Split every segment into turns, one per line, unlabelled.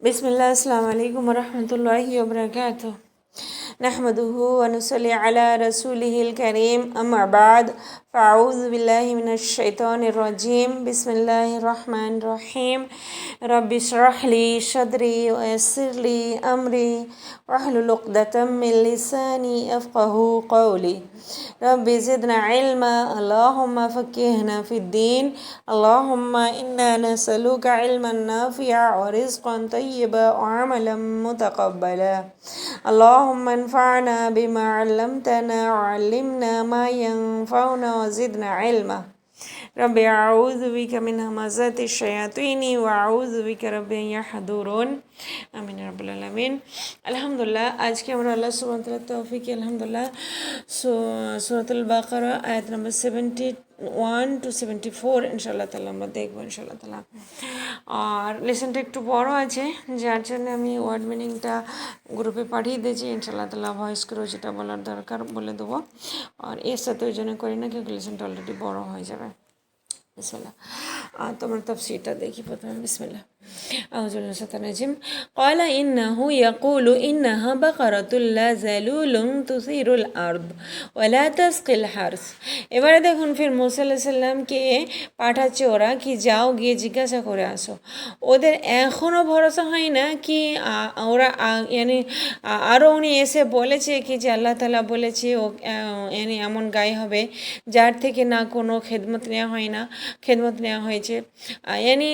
बिस्मिल्लाह अस्सलाम वालेकुम वरहमतुल्लाहि वबरकातुह नहमदुहु व नुसल्ली अला रसूलिहिल करीम अम्मा बाद फ़अऊज़ु बिल्लाहि मिनश शैतानिर रजीम बिस्मिल्लाहिर रहमानिर रहीम रब्बि इश्रह ली सदरी व यस्सिर ली अमरी वहलुल उक़दतम मिन लिसानी यफ़क़हू क़ौली रब्बि ज़िदना इल्मा अल्लाहुम्मा फ़क़्क़िहना फ़िद्दीन अल्लाहुम्मा इन्ना नसअलुका इल्मन नाफ़िअ व रिज़्क़न तय्यिबा व अमलन मुतक़ब्बला अल्लाहुम्मा अन्फ़अना बिमा अल्लमतना व अल्लिमना मा यंफ़अुना व ज़िदना इल्मा रब्बि अऊज़ु बिका मिन हमाज़ातिश शयातीनि व अऊज़ु बिका रब्बि अन यहदुरुन आमीन या रब्बल आलामीन। अल्हम्दुलिल्लाह, आज के আমরা আল্লাহ সুবহানাহু ওয়া তাআলার তৌফিকে আলহামদুলিল্লাহ সূরাতুল বাকারা আয়াত নম্বর 71 to 74 ইনশাআল্লাহ তাআলা আমরা দেখব ইনশাআল্লাহ তাআলা। আর লেসনটা একটু বড় আছে, যার জন্য আমি ওয়ার্ড মিনিংটা গ্রুপে পাঠিয়ে দিয়েছি। ইনশাআল্লাহ তাআলা ভয়েস করে যেটা বলার দরকার বলে দেবো। আর এর সাথে ওই জন্য করি না, কিন্তু লেসনটা অলরেডি বড় হয়ে যাবে। बिस्मिल्लाह। तुम्हारा तफसीरটা দেখি প্রথমে। बिस्मिल्लाह أعوذ بالله من الشيطان الرجيم قال إنه يقول إنها بقرة لا ذلول تثير الأرض ولا تسقي الحرث। এবারে দেখুন ফির মুসা আলাইহিস সালামকে পাঠাচ্ছে ওরা কি যাও গিয়ে জিজ্ঞাসা করে আসো। ওদের এখনও ভরসা হয় না কি ওরা यानी আরও উনি এসে বলেছে কি যে আল্লাহ তাআলা বলেছে ও यानी এমন গায়ে হবে যার থেকে না কোনো খেদমত নেওয়া হয় না, খেদমত নেওয়া হয়েছে। यानी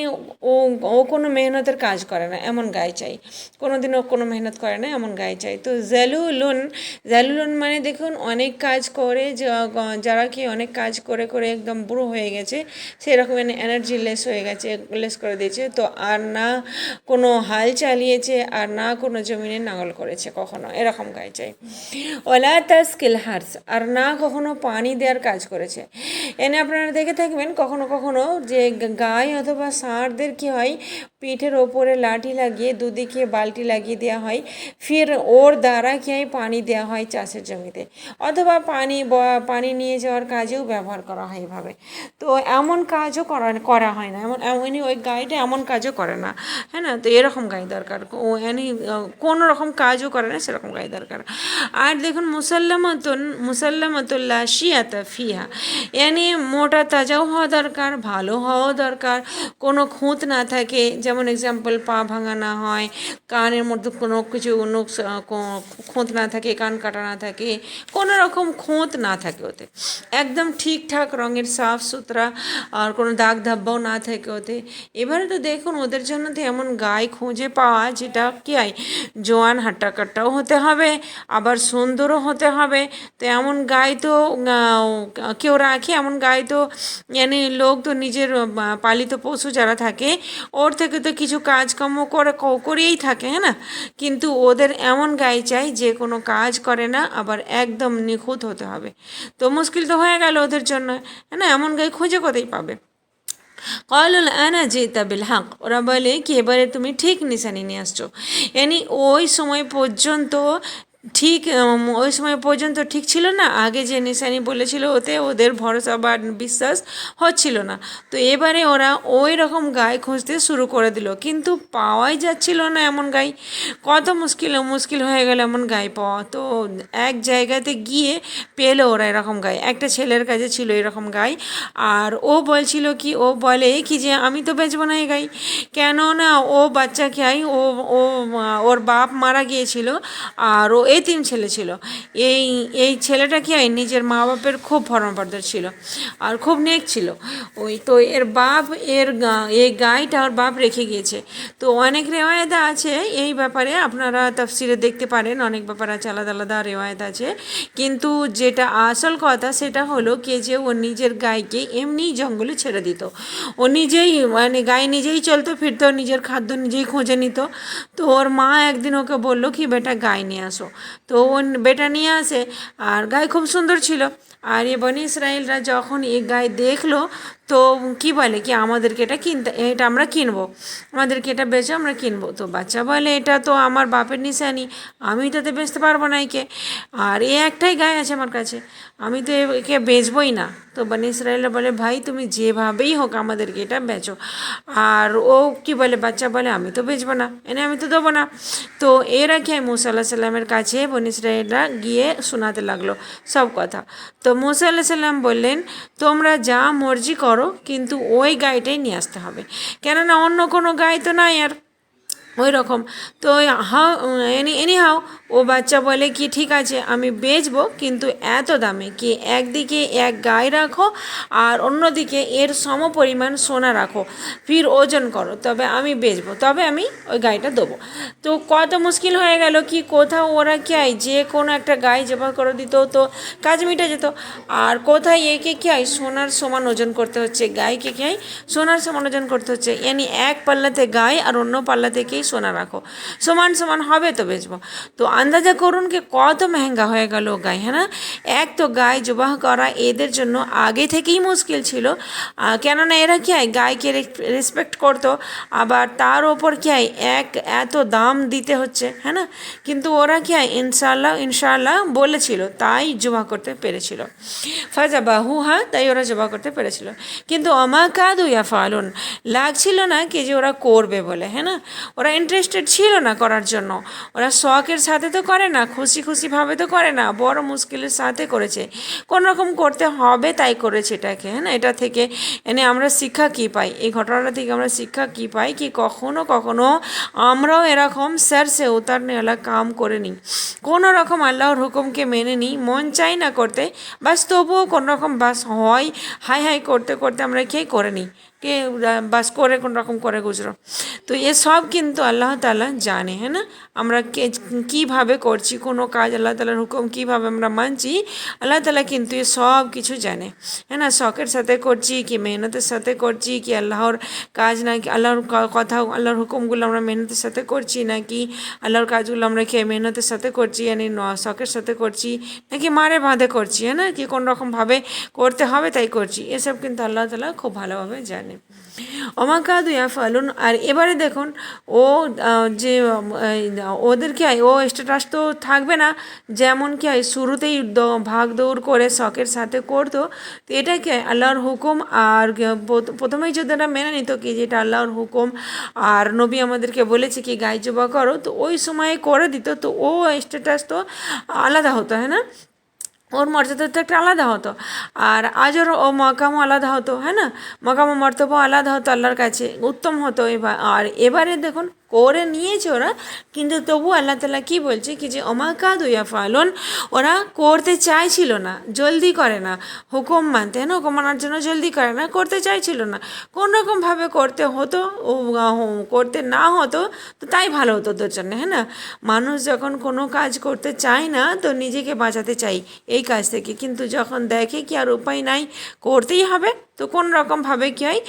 ও কোনো মেহনতের কাজ করে না এমন গায়ে চাই, কোনো দিনও কোনো মেহনত করে না এমন গায়ে চাই। তো জালুলুন মানে দেখুন অনেক কাজ করে, যারা কি অনেক কাজ করে করে একদম বুড়ো হয়ে গেছে, সেরকম এনার্জি লেস হয়ে গেছে, লেস করে দিয়েছে। তো আর না কোনো হাল চালিয়েছে আর না কোনো জমিনে নাঙল করেছে কখনো, এরকম গায়ে চাই। ওলা তাসকিল হার্স, আর না কখনো পানি দেওয়ার কাজ করেছে। এনে আপনারা দেখে থাকবেন কখনো কখনো যে গায়ে অথবা ষাঁড়দের কী হয়, পিঠের ওপরে লাঠি লাগিয়ে দুদিকে বালতি লাগিয়ে দেওয়া হয়, ফির ওর দ্বারা কি হয় পানি দেওয়া হয় চাষের জমিতে, অথবা পানি নিয়ে যাওয়ার কাজেও ব্যবহার করা হয় এভাবে। তো এমন কাজও করা হয় না, এমনই ওই গাইটা এমন কাজও করে না, হ্যাঁ না। তো এরকম গাই দরকার, কোনো রকম কাজও করে না সেরকম গাই দরকার। আর দেখুন মুসাল্লামাতুল্লাহ শিয়াতা ফিহা, यानी মোটা তাজাও হওয়া দরকার, ভালো হওয়াও দরকার, কোনো খুঁত না থাকে। যেমন এক্সাম্পল পা ভাঙা না হয়, কানের মধ্যে কোনো কিছু খুঁত না থাকে, কান কাটা না থাকে, কোনো রকম খুঁত না থাকে ওতে, একদম ঠিকঠাক রঙের সাফ সুতরা, আর কোনো দাগ ধাব্বাও না থাকে ওতে। এবারে তো দেখুন ওদের জন্য তো এমন গায়ে খুঁজে পাওয়া, যেটা কী হয় জোয়ান হাট্টাকাট্টাও হতে হবে, আবার সুন্দরও হতে হবে। তো এমন গায়ে তো কেউ রাখে, এমন গায়ে তো यानी লোক তো নিজের পালিত পশু যারা থাকে ওর থেকে তো কিছু কাজকর্ম করেই থাকে, হ্যাঁ না। কিন্তু ওদের এমন গায়ে চাই যে কোনো কাজ করে না, আবার একদম নিখুঁত হতে হবে। তো মুশকিল তো হয়ে গেল ওদের জন্য, হ্যাঁ না। এমন গায়ে খুঁজে কোথায় পাবে? কলুল আনা জিতা বিল হক, ওরা বলে কি এবারে তুমি ঠিক নিশানি নিয়ে আসছো। यानी ওই সময় পর্যন্ত ঠিক ছিল না, আগে যে নিশানি বলেছিল ওতে ওদের ভরসা বা বিশ্বাস হচ্ছিল না। তো এবারে ওরা ওই রকম গায়ে খুঁজতে শুরু করে দিল, কিন্তু পাওয়াই যাচ্ছিল না এমন গায়ে। কত মুশকিল হয়ে গেল এমন গায়ে পাওয়া। তো এক জায়গাতে গিয়ে পেলো ওরা এরকম গায়ে, একটা ছেলের কাছে ছিল এরকম গায়ে। আর ও বলছিল কি, ও বলে কি যে আমি তো বেচবো না এই গায়ে, কেননা ও বাচ্চা খাই, ওর বাপ মারা গিয়েছিল, আর ও এতিম ছেলে ছিল। এই ছেলেটা কি হয় নিজের মা বাপের খুব ফরমাবর্দর ছিল আর খুব নেক ছিল। তো এর বাপ এই গাইটা ওর বাপ রেখে গিয়েছে। তো অনেক রেওয়ায়ত আছে এই ব্যাপারে, আপনারা তাফসিরে দেখতে পারেন, অনেক ব্যাপার আছে, আলাদা আলাদা রেওয়ায়ত আছে। কিন্তু যেটা আসল কথা সেটা হলো কি যে ও নিজের গাইকে এমনি জঙ্গলে ছেড়ে দিত। ও নিজেই মানে গায়ে নিজেই চলতো ফিরতো, নিজের খাদ্য নিজেই খুঁজে নিত। তো ওর মা একদিন ওকে বললো কি বেটা গায়ে নিয়ে আসো। তো ও বেটা নিয়ে আসে, আর গায়ে খুব সুন্দর ছিল, আর এ বনি ইসরায়েলরা যখন এই গায়ে দেখলো তো কি বলে কি আমাদেরকে এটা আমরা কিনবো, আমাদেরকে এটা বেচো, আমরা কিনবো। তো বাচ্চা বলে এটা তো আমার বাপের নিশানি, আমি তাতে বেচতে পারবো না একে, আর একটাই গায়ে আছে আমার কাছে, আমি তো একে বেচবই না। তো বনি ইসরায়েলরা বলে ভাই তুমি যেভাবেই হোক আমাদেরকে এটা বেচো। আর ও কি বলে বাচ্চা বলে আমি তো বেচবো না, আমি তো দেবো না। তো এরা কি মুসা আল্লাহ সাল্লামের কাছে বনি ইসরায়েলরা গিয়ে শোনাতে লাগলো সব কথা। তো মুসা আল্লাহ সাল্লাম বললেন তোমরা যা মর্জি করো, কিন্তু ওই গাইটাই নিয়ে আসতে হবে, কেননা অন্য কোনো গাই তো নাই আর ওই রকম। তো এনি হাও ও বাচ্চা বলে কি ঠিক আছে আমি বেচবো, কিন্তু এত দামে কি একদিকে এক গায়ে রাখো আর অন্যদিকে এর সম পরিমাণ সোনা রাখো, ফির ওজন করো, তবে আমি বেচবো, তবে আমি ওই গাইটা দেবো। তো কত মুশকিল হয়ে গেল কি কোথাও ওরা কি হয় যে কোনো একটা গায়ে জবাই করে দিত তো কাজ মিটে যেত, আর কোথায় একে কি হয় সোনার সমান ওজন করতে হচ্ছে, গাইকে কি হয় সোনার সমান ওজন করতে হচ্ছে, এক পাল্লাতে গায়ে আর অন্য পাল্লা থেকেই সোনা রাখো, সমান সমান হবে তো বেচবো। তো আন্দাজা করুন কি কত মেহেঙ্গা হয়ে গেল গায়ে, হ্যাঁ না। এক তো গায়ে জবাহ করা এদের জন্য আগে থেকেই মুশকিল ছিল, কেননা এরা কি হয় গায়কে রেসপেক্ট করতো, আবার তার ওপর কি হয় এত দাম দিতে হচ্ছে, হ্যাঁ না। কিন্তু ওরা কি হয় ইনশাআল্লাহ বলেছিল তাই জবাহ করতে পেরেছিল, ফাজাবাহুহা তাই ওরা জবাহ করতে পেরেছিল। কিন্তু অমা কাদু ইয়াফালুন লাগছিল না কি যে ওরা করবে বলে, হ্যাঁ না। ওরা ইন্টারেস্টেড ছিল না করার জন্য, ওরা শখের সাথে তো করে না, খুশিভাবে তো করে না, বড় মুশকিলের সাথে করেছে, কোন রকম করতে হবে তাই করেছে এটাকে, হ্যাঁ না। এটা থেকে আমরা শিক্ষা কী পাই, এই ঘটনাটা থেকে আমরা শিক্ষা কী পাই কি কখনো কখনো আমরাও এরকম স্যার সে উতারনে এলা কাম করে নিই, কোনো রকম আল্লাহর হুকুমকে মেনে নিই, মন চাই না করতে, বাস তবুও কোনো রকম বাস হয় হাই করতে করতে আমরা খেয়ে করে নিই, কে বাস করে কোন রকম করে গুজরো। তো এসব কিন্তু আল্লাহ তাআলা জানে, হ্যাঁ না। আমরা কীভাবে করছি কোনো কাজ, আল্লাহ তাআলার হুকুম কীভাবে আমরা মানছি, আল্লাহ তাআলা কিন্তু এ সব কিছু জানে, হ্যাঁ না। শখের সাথে করছি কি মেহনতের সাথে করছি, কি আল্লাহর কাজ নাকি আল্লাহর কথা আল্লাহর হুকুমগুলো আমরা মেহনতের সাথে করছি, নাকি আল্লাহর কাজগুলো আমরা খেয়ে মেহনতের সাথে করছি, শখের সাথে করছি, নাকি মারে বাঁধে করছি, হ্যাঁ না, কি কোন রকমভাবে করতে হবে তাই করছি, এসব কিন্তু আল্লাহ তাআলা খুব ভালোভাবে জানে। অমাকাদু ইয়াফালুন। আর এবারে দেখুন ও যে ওদের কি হয় ও স্ট্যাটাস তো থাকবে না, যেমন কি হয় শুরুতেই ভাগ দৌড় করে শখের সাথে করতো, তো এটা কি আল্লাহর হুকুম, আর প্রথমেই যদি এটা মেনে নিত কি যেটা আল্লাহর হুকুম আর নবী আমাদেরকে বলেছে কি গায়ে জবা করো, তো ওই সময়ে করে দিত, তো ও স্ট্যাটাস তো আলাদা হতো, হ্যাঁ না, ওর মর্যাদা তো একটা আলাদা হতো, আর আজও ও মাকামও আলাদা হতো, হ্যাঁ না, মাকামও মর্তব্য আলাদা হতো, আল্লাহর কাছে উত্তম হতো। আর এবারে দেখুন করে নিয়েছে ওরা, কিন্তু তবু আল্লাহ তাআলা কী বলছে কি যে অমাকাদু ইয়াফালুন, ওরা করতে চাইছিল না, জলদি করে না হুকুম মানতে, হ্যাঁ না, হুকুম মানার জন্য জলদি করে না, করতে চাইছিল না, কোনোরকমভাবে করতে হতো ও করতে না হতো তো তাই ভালো হতো তোর জন্য, হ্যাঁ না। মানুষ যখন কোনো কাজ করতে চায় না তো নিজেকে বাঁচাতে চাই এই কাজ থেকে, কিন্তু যখন দেখে কি আর উপায় নাই করতেই হবে, তো কোন রকমভাবে কী হয়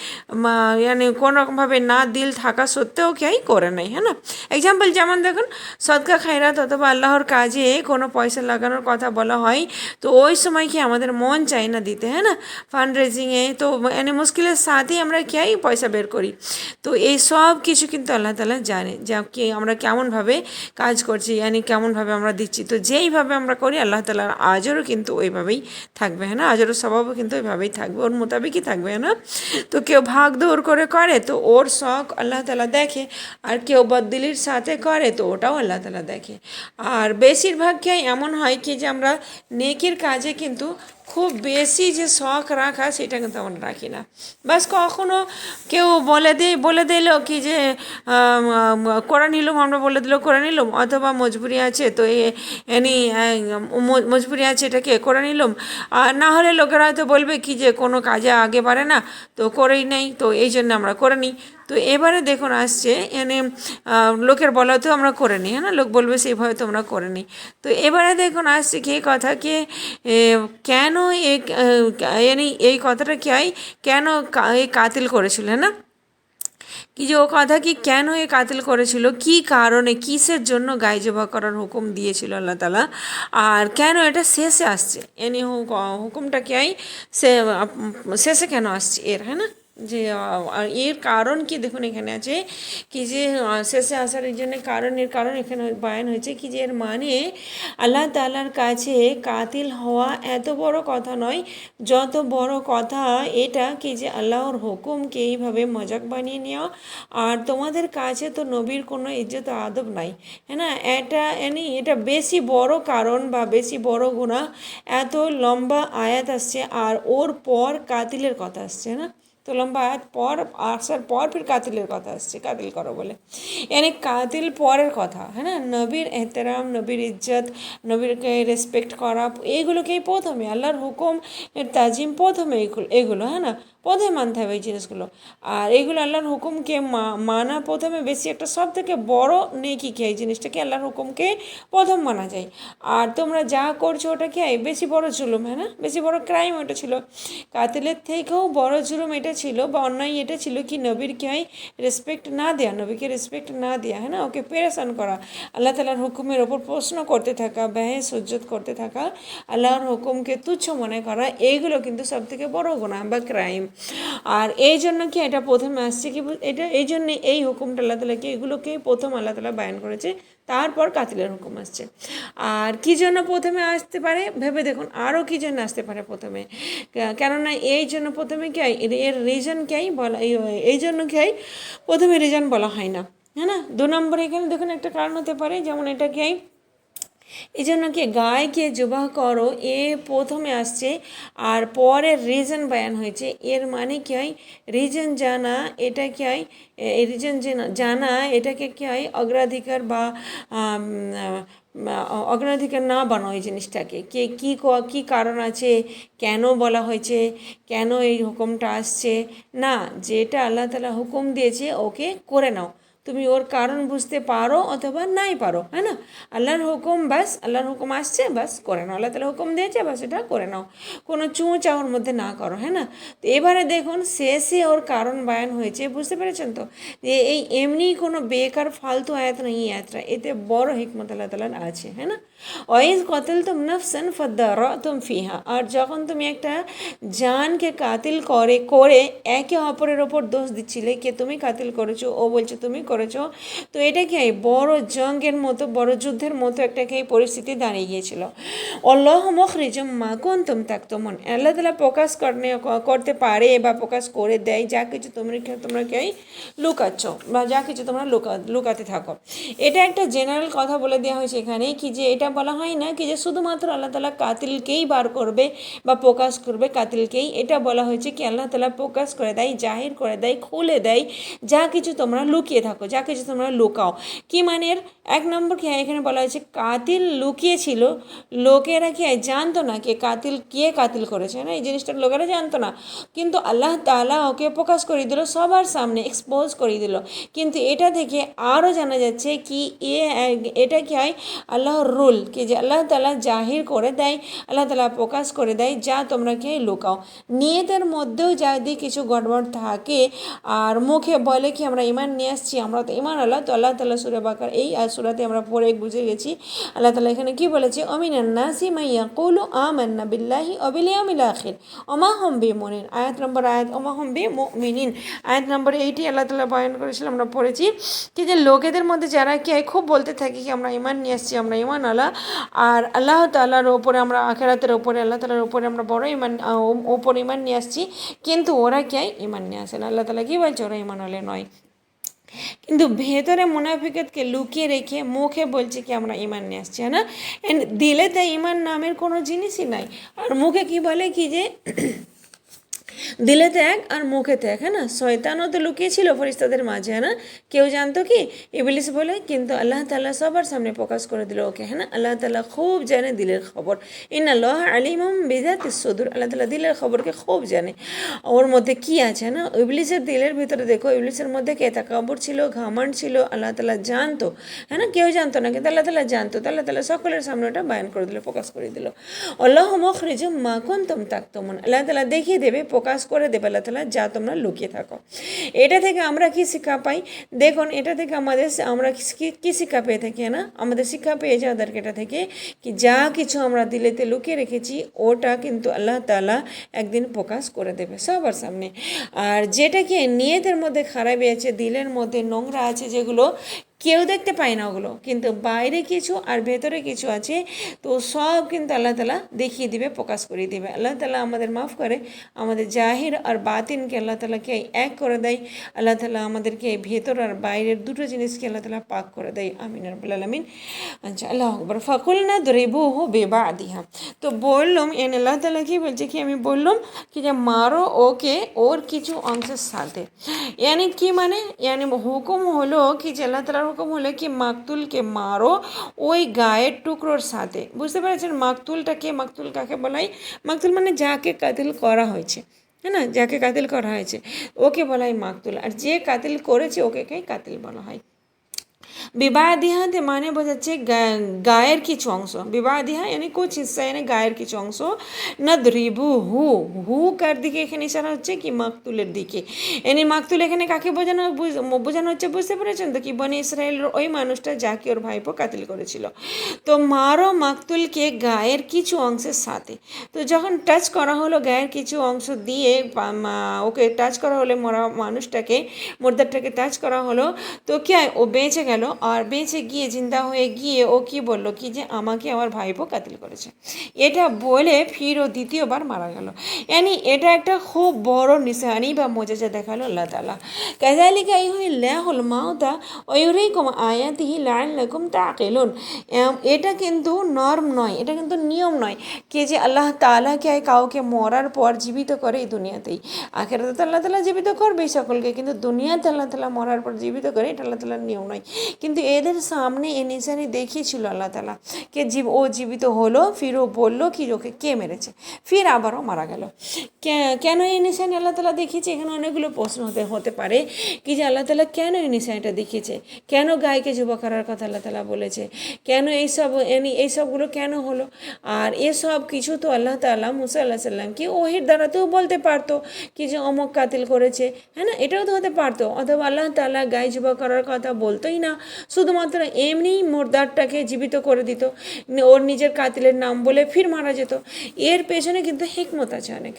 কোন রকমভাবে না দিল থাকা সত্ত্বেও কী হয় করে নেয়, হ্যাঁ না। এক্সাম্পল যেমন দেখুন সদকা খায়রাত অথবা আল্লাহর কাজে কোনো পয়সা লাগানোর কথা বলা হয়, তো ওই সময় কি আমাদের মন চায় না দিতে, হ্যাঁ না, ফান্ড রেজিংয়ে, তো মুশকিলের সাথেই আমরা কী হয় পয়সা বের করি। তো এই সব কিছু কিন্তু আল্লাহ তাআলা জানে যে কি আমরা কেমনভাবে কাজ করছি, কেমনভাবে আমরা দিচ্ছি, তো যেইভাবে আমরা করি আল্লাহ তাআলার আজরও কিন্তু ওইভাবেই থাকবে, হ্যাঁ না, আজরও স্বভাবও কিন্তু ওইভাবেই থাকবে, ওর মোতাবেকই থাকবে, হ্যাঁ না। তো কেউ ভাগ দৌড় করে তো ওর শখ আল্লাহ তাআলা দেখে, আর কেউ বদদিলির সাথে করে তো ওটাও আল্লাহ তাআলা দেখে। আর বেশিরভাগ কি এমন হয় কি যে আমরা নেকির কাজে কিন্তু খুব বেশি যে শখ রাখা সেটা কিন্তু আমরা রাখি না, বাস কখনো কেউ বলে দিল কি যে করে নিলাম, আমরা বলে দিল করে নিলাম, অথবা মজবুরি আছে তো মজবুরি আছে এটাকে করে নিলাম, আর না হলে লোকেরা হয়তো বলবে কি যে কোনো কাজে আগে পারে না তো করেই নেই, তো এই জন্য আমরা করে নিই। তো এবারে দেখুন আসছে লোকের বলাতেও আমরা করে নিই, হ্যাঁ না, লোক বলবে সেইভাবে তো আমরা করে নিই। তো এবারে দেখুন আসছে কি কথা কি কেন এই কথাটা কি হয় কেন এই কাতিল করেছিল, না কি যে ও কথা কি কেন এ কাতিল করেছিল, কি কারণে, কিসের জন্য গায়ে জবাহ করার হুকুম দিয়েছিল আল্লাহ তালা, আর কেন এটা শেষে আসছে, এনি হুকুমটা কি সে শেষে কেন আসছে এর, হ্যাঁ না, যে এর কারণ কি দেখুন এখানে আছে কি যে শেষে আসার এই জন্য কারণ এখানে বয়ান হয়েছে কি যে এর মানে আল্লাহ তাআলার কাছে কাতিল হওয়া এত বড় কথা নয়, যত বড় কথা এটা কি যে আল্লাহর হুকুমকে এইভাবে মজাক বানিয়ে নেওয়া। আর তোমাদের কাছে তো নবীর কোনো ইজ্জত আদব নাই, হ্যাঁ না, এটা বেশি বড় কারণ বা বেশি বড় গুনাহ। এত লম্বা আয়াত আসছে আর ওর পর কাতিলের কথা আসছে না, তো লম্বা আয়াত পর আসার পর ফির কাতিলের কথা আসছে, কাতিল করো বলে, यानी কাতিল পরের কথা, হ্যাঁ না, নবীর এহতেরাম, নবীর ইজ্জত, নবীরকে রেসপেক্ট করা, এইগুলোকেই প্রথমে আল্লাহর হুকুম তাজিম প্রথমে এগুলো হ্যাঁ না, প্রথমে মানতে হবে এই জিনিসগুলো। আর এইগুলো আল্লাহর হুকুমকে মানা প্রথমে বেশি একটা সব থেকে বড় নেকি কি এই জিনিসটাকে আল্লাহর হুকুমকে প্রথম মানা যায়। আর তোমরা যা করছো ওটা কি বেশি বড় জুলুম, হ্যাঁ না, বেশি বড় ক্রাইম ওটা ছিল, কাতিলের থেকেও বড় জুলুম এটা ছিল বা অন্যায় এটা ছিল কি নবীর কি রেসপেক্ট না দেয়া, নবীকে রেসপেক্ট না দেয়া, হ্যাঁ না, ওকে পেরেশান করা, আল্লাহ তালার হুকুমের ওপর প্রশ্ন করতে থাকা, বেহেস হুজ্জত করতে থাকা, আল্লাহর হুকুমকে তুচ্ছ মনে করা, এইগুলো কিন্তু সব থেকে বড় গুনাহ বা ক্রাইম। আর এই জন্য কি এটা প্রথমে আসছে কি, এটা এই জন্যে এই হুকুমটা আল্লাহ তালাকে এগুলোকেই প্রথম আল্লাহ তালা বায়ান করেছে, তারপর কাতিলের হুকুম আসছে। আর কী জন্য প্রথমে আসতে পারে ভেবে দেখুন, আরও কী জন্য আসতে পারে প্রথমে, কেননা এই জন্য প্রথমে কি এর রিজন কি বলা, এই জন্য কি প্রথমে রিজন বলা হয় না, হ্যাঁ না। 2 নম্বরে এখানে দেখুন একটা কারণ হতে পারে, যেমন এটা কি এই জন্য কি গায়কে জবাহ করো এ প্রথমে আসছে আর পরে রিজন বয়ান হয়েছে, এর মানে কি রিজন জানা, এটা কি রিজন জানা এটাকে কি অগ্রাধিকার বা অগ্রাধিকার না বানাও এই জিনিসটাকে, কে কী কারণ আছে, কেন বলা হয়েছে, কেন এই হুকুমটা আসছে, না, যেটা আল্লাহ তাআলা হুকুম দিয়েছে ওকে করে নাও, তুমি ওর কারণ বুঝতে পারো অথবা নাই পারো, হ্যাঁ না, আল্লাহর হুকুম বাস, আল্লাহর হুকুম আসছে বাস করে নাও, আল্লাহ তাআলা হুকুম দিয়েছে বাস এটা করে নাও, কোনো চাওয়ার মধ্যে না করো, হ্যাঁ না। তো এবারে দেখুন শেষে ওর কারণ বয়ান হয়েছে, বুঝতে পেরেছেন তো, যে এই এমনি কোনো বেকার ফালতু আয়াত নেই, আয়াতটা এতে বড় হিকমত আল্লাহ তাআলার আছে, হ্যাঁ না। ওয়াইজ কতলতুম নাফসান ফাদারাতুম ফিহা, আর যখন তুমি একটা জানকে কাতিল করে একে অপরের ওপর দোষ দিচ্ছিলে, কে তুমি কাতিল করেছো, ও বলছে তুমি করেছো, তো এটা কি বড় জঙ্গের মতো, বড় যুদ্ধের মতো একটা কি পরিস্থিতি দাঁড়িয়ে গিয়েছিল। আল্লাহ মুখরিজুম মা কুনতুম তাকতুমুন, আল্লাহ তাআলা প্রকাশ করতে পারে বা প্রকাশ করে দেয় যা কিছু তোমরা কি লুকাচ্ছ বা যা কিছু তোমরা লুকাতে থাকো। এটা একটা জেনারেল কথা বলে দেওয়া হয়েছে এখানে, কি যে এটা বলা হয় না কি যে শুধুমাত্র আল্লাহ তাআলা কাতিলকেই বার করবে বা প্রকাশ করবে কাতিলকেই, এটা বলা হয়েছে কি আল্লাহ তাআলা প্রকাশ করে দেয়, জাহির করে দেয়, খুলে দেয় যা কিছু তোমরা লুকিয়ে থাকো, যা কিছু তোমরা লুকাও। কি মানে এক নম্বর কি এখানে বলা হয়েছে কাতিল লুকিয়েছিল, লোকেরা কি জানতো না কে কাতিল করেছে, না এই জিনিসটা লোকেরা জানতো না, কিন্তু আল্লাহ তাআলা ওকে প্রকাশ করে দিল, সবার সামনে এক্সপোজ করে দিল, কিন্তু এটা থেকে আরও জানা যাচ্ছে কি এটা কি আল্লাহর রুল, কি যে আল্লাহ তাআলা জাহির করে দেয়, আল্লাহ তাআলা প্রকাশ করে দেয় যা তোমরা কি লুকাও। নিয়তের মধ্যেও যদি কিছু গড়বড় থাকে আর মুখে বলে কি আমরা ঈমান নিয়ে আসছি, আমরা তো ঈমান আল্লাহ, তো আল্লাহ তাআলা সূরা বাকারা এই সূরাতে আমরা পড়ে বুঝে গেছি আল্লাহ তাআলা এখানে কি বলেছে, অমিনান নাসি মান ইয়াকুলু আমান্না বিল্লাহি ওয়া বিল ইয়াউমিল আখির ওয়া মা হুম বিমুমিনিন, আয়াত ওয়া মা হুম বিমুমিনিন, আয়াত নম্বর 80 আল্লাহ তাআলা বয়ান করেছিল, আমরা পড়েছি কি যে লোকেদের মধ্যে যারা কি খুব বলতে থাকে কি আমরা ঈমান নিয়ে আসছি, আমরা ঈমান আল্লাহ আর আল্লাহ তাআলার ওপরে, আমরা আখিরাতের ওপরে, আল্লাহ তাআলার ওপরে আমরা বড় ঈমান নিয়ে আসছি, কিন্তু ওরা কি ঈমান নিয়ে আসে না, আল্লাহ তাআলা কি বলছে ওরা ঈমান আলে নয়, কিন্তু ভেতরে মুনাফিকতকে লুকিয়ে রেখে মুখে বলছে কি আমরা ঈমান নিয়ে আসছি, হ্যাঁ না, দিলেতে ঈমান নামের কোনো জিনিসই নাই, আর মুখে কি বলে কি যে দিলেতে এক আর মুখেতে এক, হ্যাঁ না, শয়তানও তো লুকিয়েছিল ফেরেশতাদের মাঝে, হ্যাঁ না, কেউ জানতো কি ইবলিস বলে, কিন্তু আল্লাহ তাআলা সবার সামনে প্রকাশ করে দিল ওকে, হ্যাঁ না, আল্লাহ তাআলা খুব জানে দিলের খবর, ইন্নাল্লাহ আলিমুম বিযাতিস সুদূর, আল্লাহ তাআলা দিলের খবরকে খুব জানে, ওর মধ্যে কি আছে না। ইবলিসের দিলের ভিতরে দেখো, ইবলিসের মধ্যে কে তাকাব্বুর ছিল, ঘমন্ড ছিল, আল্লাহ তাআলা জানতো, হ্যাঁ না, কেউ জানতো না, কিন্তু আল্লাহ তাআলা জানতো, তো আল্লাহ তাআলা সকলের সামনে ওটা বয়ান করে দিল, প্রকাশ করে দিল। আল্লাহু মুখরিজুম মা কুনতুম তাকতুমুন, আল্লাহ তাআলা দেখিয়ে দেবে, প্রকাশ করে দেবে আল্লাহ তাআলা, যা তোমরা লুকিয়ে থাকো। এটা থেকে আমরা কি শিক্ষা পাই? দেখুন, এটা থেকে আমরা কি শিক্ষা পেয়ে থাকি না? আমাদের শিক্ষা পেয়ে যাওয়া দরকার এটা থেকে কি যা কিছু আমরা দিলেতে লুকিয়ে রেখেছি ওটা কিন্তু আল্লাহ তাআলা একদিন প্রকাশ করে দেবে সবার সামনে। আর যেটা কি নিয়তের মধ্যে খারাপ আছে, দিলের মধ্যে নোংরা আছে, যেগুলো কেউ দেখতে পায় না, ওগুলো কিন্তু বাইরে কিছু আর ভেতরে কিছু আছে, তো সব কিন্তু আল্লাহ তাআলা দেখিয়ে দিবে, প্রকাশ করে দিবে। আল্লাহ তাআলা আমাদের মাফ করে, আমাদের জাহির আর বাতিনকে আল্লাহ তাআলাকে এক করে দেয়। আল্লাহ তাআলা আমাদেরকে ভেতর আর বাইরের দুটো জিনিসকে আল্লাহ তাআলা পাক করে দেয়। আমিন রাব্বুল আলামিন। আচ্ছা, আল্লাহু আকবার। ফাকুলনা দরিবুহু বিবাদিহা। তো বললাম আল্লাহ তাআলা কি বলছে কি, আমি বললাম কি যে মারো ওকে ওর কিছু অংশের সাথে। কি মানে হুকুম হলো কি যে আল্লাহ তাআলার হুকুম হলো কি মাকতুলকে মারো ওই গায়ের টুকরোর সাথে। বুঝতে পেরেছেন মাকতুলটাকে? মাকতুল কাকে বলাই? মাকতুল মানে যাকে কাতিল করা হয়েছে, হ্যাঁ না, যাকে কাতিল করা হয়েছে ওকে বলা হয় মাকতুল, আর যে কাতিল করেছে ওকে কাতিল বলা হয়। বিবাদিহাতে মানে বোঝাচ্ছে গায়ের কিছু অংশ। বিবাদিহা কুছ হিস্সা গায়ের কিছু অংশ। নদরিবু হু, হু কার দিকে এখানে ইশারা হচ্ছে কি মাকতুলের দিকে। মাকতুল এখানে কাকে বোঝানো হচ্ছে বুঝতে পেরেছেন তো? কি বনি ইসরায়েলের ওই মানুষটা যাকে ওর ভাইপো কাতিল করেছিল। তো মারো মাকতুলকে গায়ের কিছু অংশের সাথে। তো যখন টাচ করা হলো গায়ের কিছু অংশ দিয়ে, ওকে টাচ করা হলো, মরা মানুষটাকে, মুর্দারটাকে টাচ করা হলো, তো কি হয়, ও বেঁচে গেল। আর বেঁচে গিয়ে জিন্দা হয়ে গিয়ে ও কি বলল কি যে আমাকে আমার ভাইপো কাতিল করেছে, এটা বলে ফির ও দ্বিতীয়বার মারা গেল। এটা একটা খুব বড় নিশানি বা মোজেজা দেখালো আল্লাহ তাআলা। কাযালিকা ইউহিল্লাহুল মাউতা ওয়া ইউরিকুম আয়াতিহি লাআল্লাকুম তাআকিলুন। এটা কিন্তু নরম নয়, এটা কিন্তু নিয়ম নয় কি যে আল্লাহ তাআলা কে কাউকে মরার পর জীবিত করে এই দুনিয়াতেই। আখিরাতে আল্লাহ তাআলা জীবিত করবেই সকলকে, কিন্তু দুনিয়াতে আল্লাহ তাআলা মরার পর জীবিত করে এটা আল্লাহ তাআলার নিয়ম নয়। কিন্তু এদের সামনে এই নিশানি দেখিয়েছিল আল্লাহ তাআলা কে ও জীবিত হলো, ফির ও বললো কি ওকে কে মেরেছে, ফির আবারও মারা গেল। কেন এই নিশানি আল্লাহ তাআলা দেখিয়েছে? এখানে অনেকগুলো প্রশ্ন হতে পারে কি যে আল্লাহ তাআলা কেন এই নিশানিটা দেখিয়েছে, কেন গায়কে জবাই করার কথা আল্লাহ তাআলা বলেছে, কেন এইসবগুলো কেন হলো। আর এসব কিছু তো আল্লাহ তাআলা মুসা আলাইহিস সালামকে ওহির দ্বারাতেও বলতে পারতো কি যে অমুক কাতিল করেছে, হ্যাঁ না, এটাও তো হতে পারতো। অথবা আল্লাহ তাআলা গায়ে জবাই করার কথা বলতোই না, শুধুমাত্র এমনিই মুর্দারটাকে জীবিত করে দিত, ওর নিজের কাতিলের নাম বলে ফির মারা যেত। এর পেছনে কিন্তু হিকমত আছে অনেক।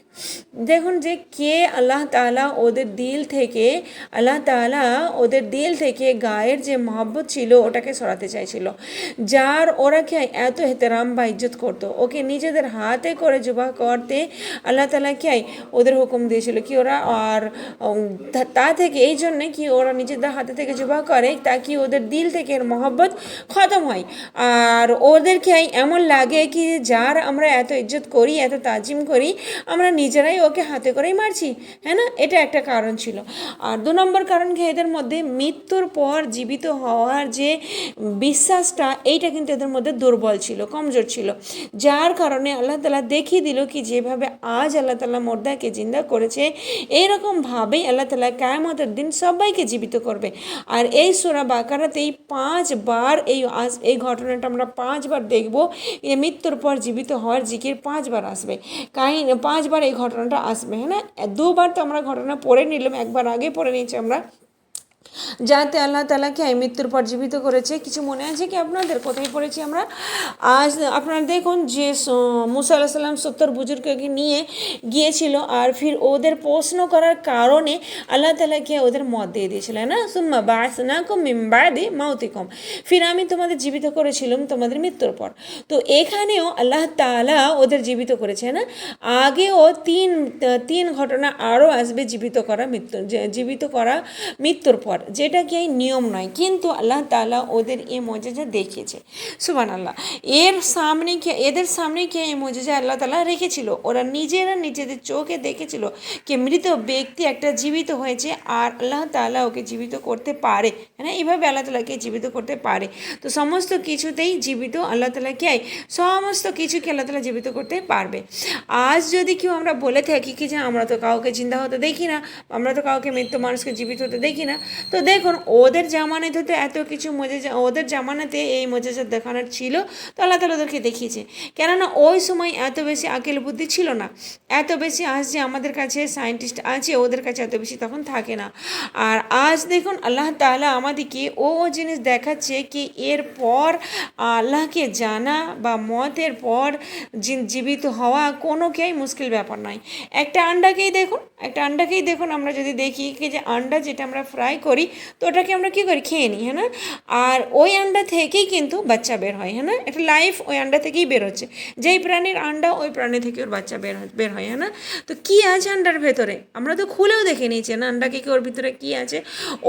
দেখুন যে কে আল্লাহ তাআলা ওদের দিল থেকে গায়ের যে মহব্বত ছিল ওটাকে সরাতে চাইছিল, যার ওরা কে এত এহতেরাম বা ইজ্জত করতো, ওকে নিজেদের হাতে করে জবাই করতে আল্লাহ তাআলা কে ওদের হুকুম দিয়েছিল কি ওরা, আর তা থেকে এই জন্যে কি ওরা নিজেদের হাতে থেকে জবাই করে তাকি ওদের দিল থেকে এর মহব্বত খতম হয়, আর ওদেরকে এমন লাগে কি যার আমরা এত ইজ্জত করি, এত তাজিম করি, আমরা নিজেরাই ওকে হাতে করেই মারছি, হ্যাঁ না, এটা একটা কারণ ছিল। আর 2 নম্বর কারণ কি এদের মধ্যে মৃত্যুর পর জীবিত হওয়ার যে বিশ্বাসটা, এইটা কিন্তু এদের মধ্যে দুর্বল ছিল, কমজোর ছিল, যার কারণে আল্লাহ তাআলা দেখিয়ে দিল কি যেভাবে আজ আল্লাহ তাআলা মুর্দাকে জিন্দা করেছে, এইরকমভাবেই আল্লাহ তাআলা কিয়ামতের দিন সবাইকে জীবিত করবে। আর এই সূরা বাকারাতেই 5 বার এই ঘটনাটা আমরা 5 বার দেখব। মৃত্যুর পর জীবিত হওয়ার জিকির 5 বার আসবে, 5 বার এই ঘটনাটা আসবে, হ্যাঁ না। 2 বার তো আমরা ঘটনা পড়ে নিলাম, একবার আগে পড়ে নিয়েছি আমরা, যাতে আল্লাহ তাআলাকে মৃত্যুর পর জীবিত করেছে। কিছু মনে আছে কি আপনাদের? কোথায় পড়েছি আমরা? আজ আপনারা দেখুন যে মুসা আলাইহিস সালাম 70 বুজুর্গকে নিয়ে গিয়েছিল, আর ফির ওদের প্রশ্ন করার কারণে আল্লাহ তাআলাকে ওদের মত দিয়ে দিয়েছিলেন না, সুম্মা বা'আসনাকুম মিন বা'দি মাউতিকুম, ফির আমি তোমাদের জীবিত করেছিলাম তোমাদের মৃত্যুর পর। তো এখানেও আল্লাহ তাআলা ওদের জীবিত করেছে না। আগেও তিন ঘটনা আরও আসবে জীবিত করা মৃত্যুর পর, যেটা কি নিয়ম নয়, কিন্তু আল্লাহ তাআলা ওদের এই মুজিজা দেখিয়েছে। সুবহানাল্লাহ। এদের সামনে কি এই মুজিজা আল্লাহ তাআলা রেখেছিল, ওরা নিজেদের চোখে দেখেছিল কি মৃত ব্যক্তি একটা জীবিত হয়েছে, আর আল্লাহ তাআলা ওকে জীবিত করতে পারে, হ্যাঁ, এইভাবে আল্লাহ তাআলাকে জীবিত করতে পারে। তো সমস্ত কিছুতেই জীবিত আল্লাহ তাআলা কি সমস্ত কিছুকে আল্লাহ তাআলা জীবিত করতে পারবে। আজ যদি কেউ আমরা বলে থাকি কি যে আমরা তো কাউকে জিন্দা হতে দেখি না, আমরা তো কাউকে মৃত মানুষকে জীবিত হতে দেখি না, তো দেখুন ওদের জামানাতে তো এত কিছু ওদের জামানাতে এই মোজেজা দেখানোর ছিল, তো আল্লাহ তাআলা ওদেরকে দেখিয়েছে। কেননা ওই সময় এত বেশি আকেল বুদ্ধি ছিল না, এত বেশি আজ যে আমাদের কাছে সায়েন্টিস্ট আছে ওদের কাছে এত বেশি তখন থাকে না। আর আজ দেখুন আল্লাহ তাআলা আমাদেরকে ও জিনিস দেখাচ্ছে কি এরপর আল্লাহকে জানা বা মতের পর জীবিত হওয়া কোনোকেই মুশকিল ব্যাপার নয়। একটা আন্ডাকেই দেখুন আমরা যদি দেখি কি যে আন্ডা যেটা আমরা ফ্রাই করি তো ওটাকে আমরা কী করি, খেয়ে নিই, হ্যাঁ না? আর ওই আন্ডা থেকেই কিন্তু বাচ্চা বের হয়, হ্যাঁ না? একটা লাইফ ওই আন্ডা থেকেই বের হচ্ছে। যেই প্রাণীর আন্ডা ওই প্রাণী থেকে ওর বাচ্চা বের হয়, হ্যাঁ না? তো কী আছে আন্ডার ভেতরে আমরা তো খুলেও দেখে নিয়েছি না আন্ডাকে কি ওর ভিতরে কী আছে।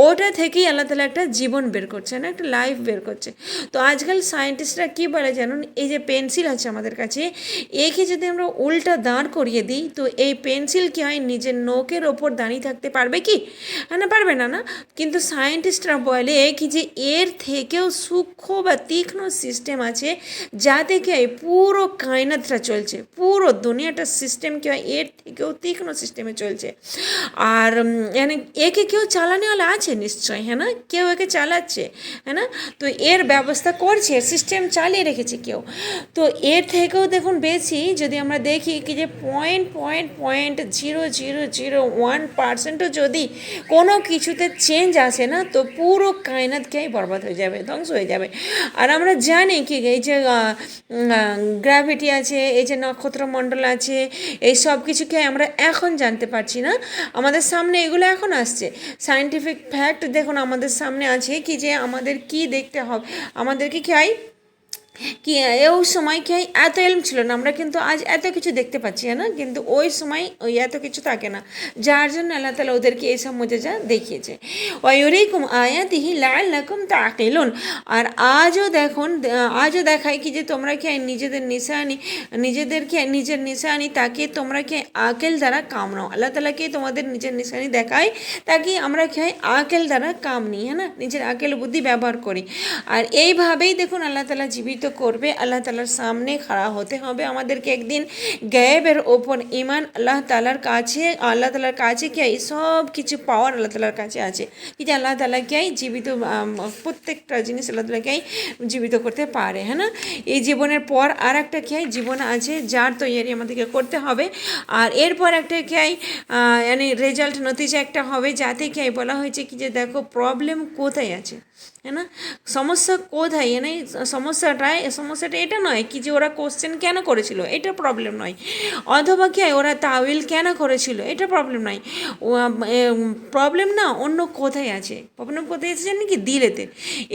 ওটা থেকেই আল্লাহ তাআলা একটা জীবন বের করছে, না একটা লাইফ বের করছে। তো আজকাল সায়েন্টিস্টরা কী বলে জানুন, এই যে পেন্সিল আছে আমাদের কাছে, একে যদি আমরা উল্টা দাঁড় করিয়ে দিই তো এই পেন্সিল কী হয় নিজের নখের ওপর দাঁড়িয়ে থাকতে পারবে কি, হ্যাঁ না? পারবে না, না? কিন্তু সায়েন্টিস্টরা বলে কি যে এর থেকেও সূক্ষ্ম বা তীক্ষ্ণ সিস্টেম আছে যাতে কি হয় পুরো কায়নাতটা চলছে, পুরো দুনিয়াটার সিস্টেম কি হয় এর থেকেও তীক্ষ্ণ সিস্টেমে চলছে। আর মানে একে কেউ চালানোওয়ালা আছে নিশ্চয়, হ্যাঁ না? কেউ একে চালাচ্ছে, হ্যাঁ না? তো এর ব্যবস্থা করছে, সিস্টেম চালিয়ে রেখেছে কেউ। তো এর থেকেও দেখুন বেশি যদি আমরা দেখি কি যে 0.0001%ও যদি কোনো কিছুতে চেঞ্জ আসে না তো পুরো কায়নাতকেই বরবাদ হয়ে যাবে, ধ্বংস হয়ে যাবে। আর আমরা জানি কি এই যে গ্র্যাভিটি আছে, এই যে নক্ষত্রমণ্ডল আছে, এই সব কিছুকে আমরা এখন জানতে পারছি না, আমাদের সামনে এগুলো এখন আসছে। সায়েন্টিফিক ফ্যাক্ট দেখুন আমাদের সামনে আছে কি যে আমাদের কি দেখতে হবে, আমাদেরকে কি হয় কি ওই সময় কি এত এলম ছিল না, আমরা কিন্তু আজ এত কিছু দেখতে পাচ্ছি, না? কিন্তু ওই সময় ওই এত কিছু থাকে না, যার জন্য আল্লাহ তাআলা ওদেরকে এইসব মুজিজা দেখিয়েছে। ওয়ায়ুরিকুম আয়াতিহি লাআল্লাকুম তাআকিলুন। আর আজও দেখুন আজও দেখায় কি যে তোমরা কি নিজেদের নিশানি তাকে তোমরা কি আকেল দ্বারা কাম নাও। আল্লাহ তাআলাকে তোমাদের নিজের নিশানি দেখায় তাকে আমরা কি আকেল দ্বারা কাম নিই, হ্যাঁ না? নিজের আকেল বুদ্ধি ব্যবহার করি। আর এইভাবেই দেখুন আল্লাহ তাআলা জীবিত করবে। আল্লাহ তাআলার সামনে খাড়া হতে হবে আমাদেরকে একদিন। গায়েবের ওপর ঈমান আল্লাহ তাআলার কাছে কি এই সব কিছু পাওয়ার আল্লাহ তাআলার কাছে আছে কি যে আল্লাহ তাআলা কি জীবিত প্রত্যেকটা জিনিস আল্লাহ তাআলা কি জীবিত করতে পারে, হ্যাঁ না? এই জীবনের পর আর একটা কি জীবন আছে যার তৈরি আমাদেরকে করতে হবে। আর এরপর একটা কি মানে রেজাল্ট নতিজা একটা হবে যাতে কি বলা হয়েছে কি যে দেখো প্রবলেম কোথায় আছে, হ্যাঁ না? সমস্যা কোথায়, মানে সমস্যাটা এটা নয় কি যে ওরা কোশ্চেন কেন করেছিল, এটা প্রবলেম নয়। অথবা কি ওরা তাওয়িল কেন করেছিল, এটা প্রবলেম নয়। প্রবলেম না অন্য কোথায় আছে, প্রবলেম কোথায় আছে জানেন কি, দিলেতে।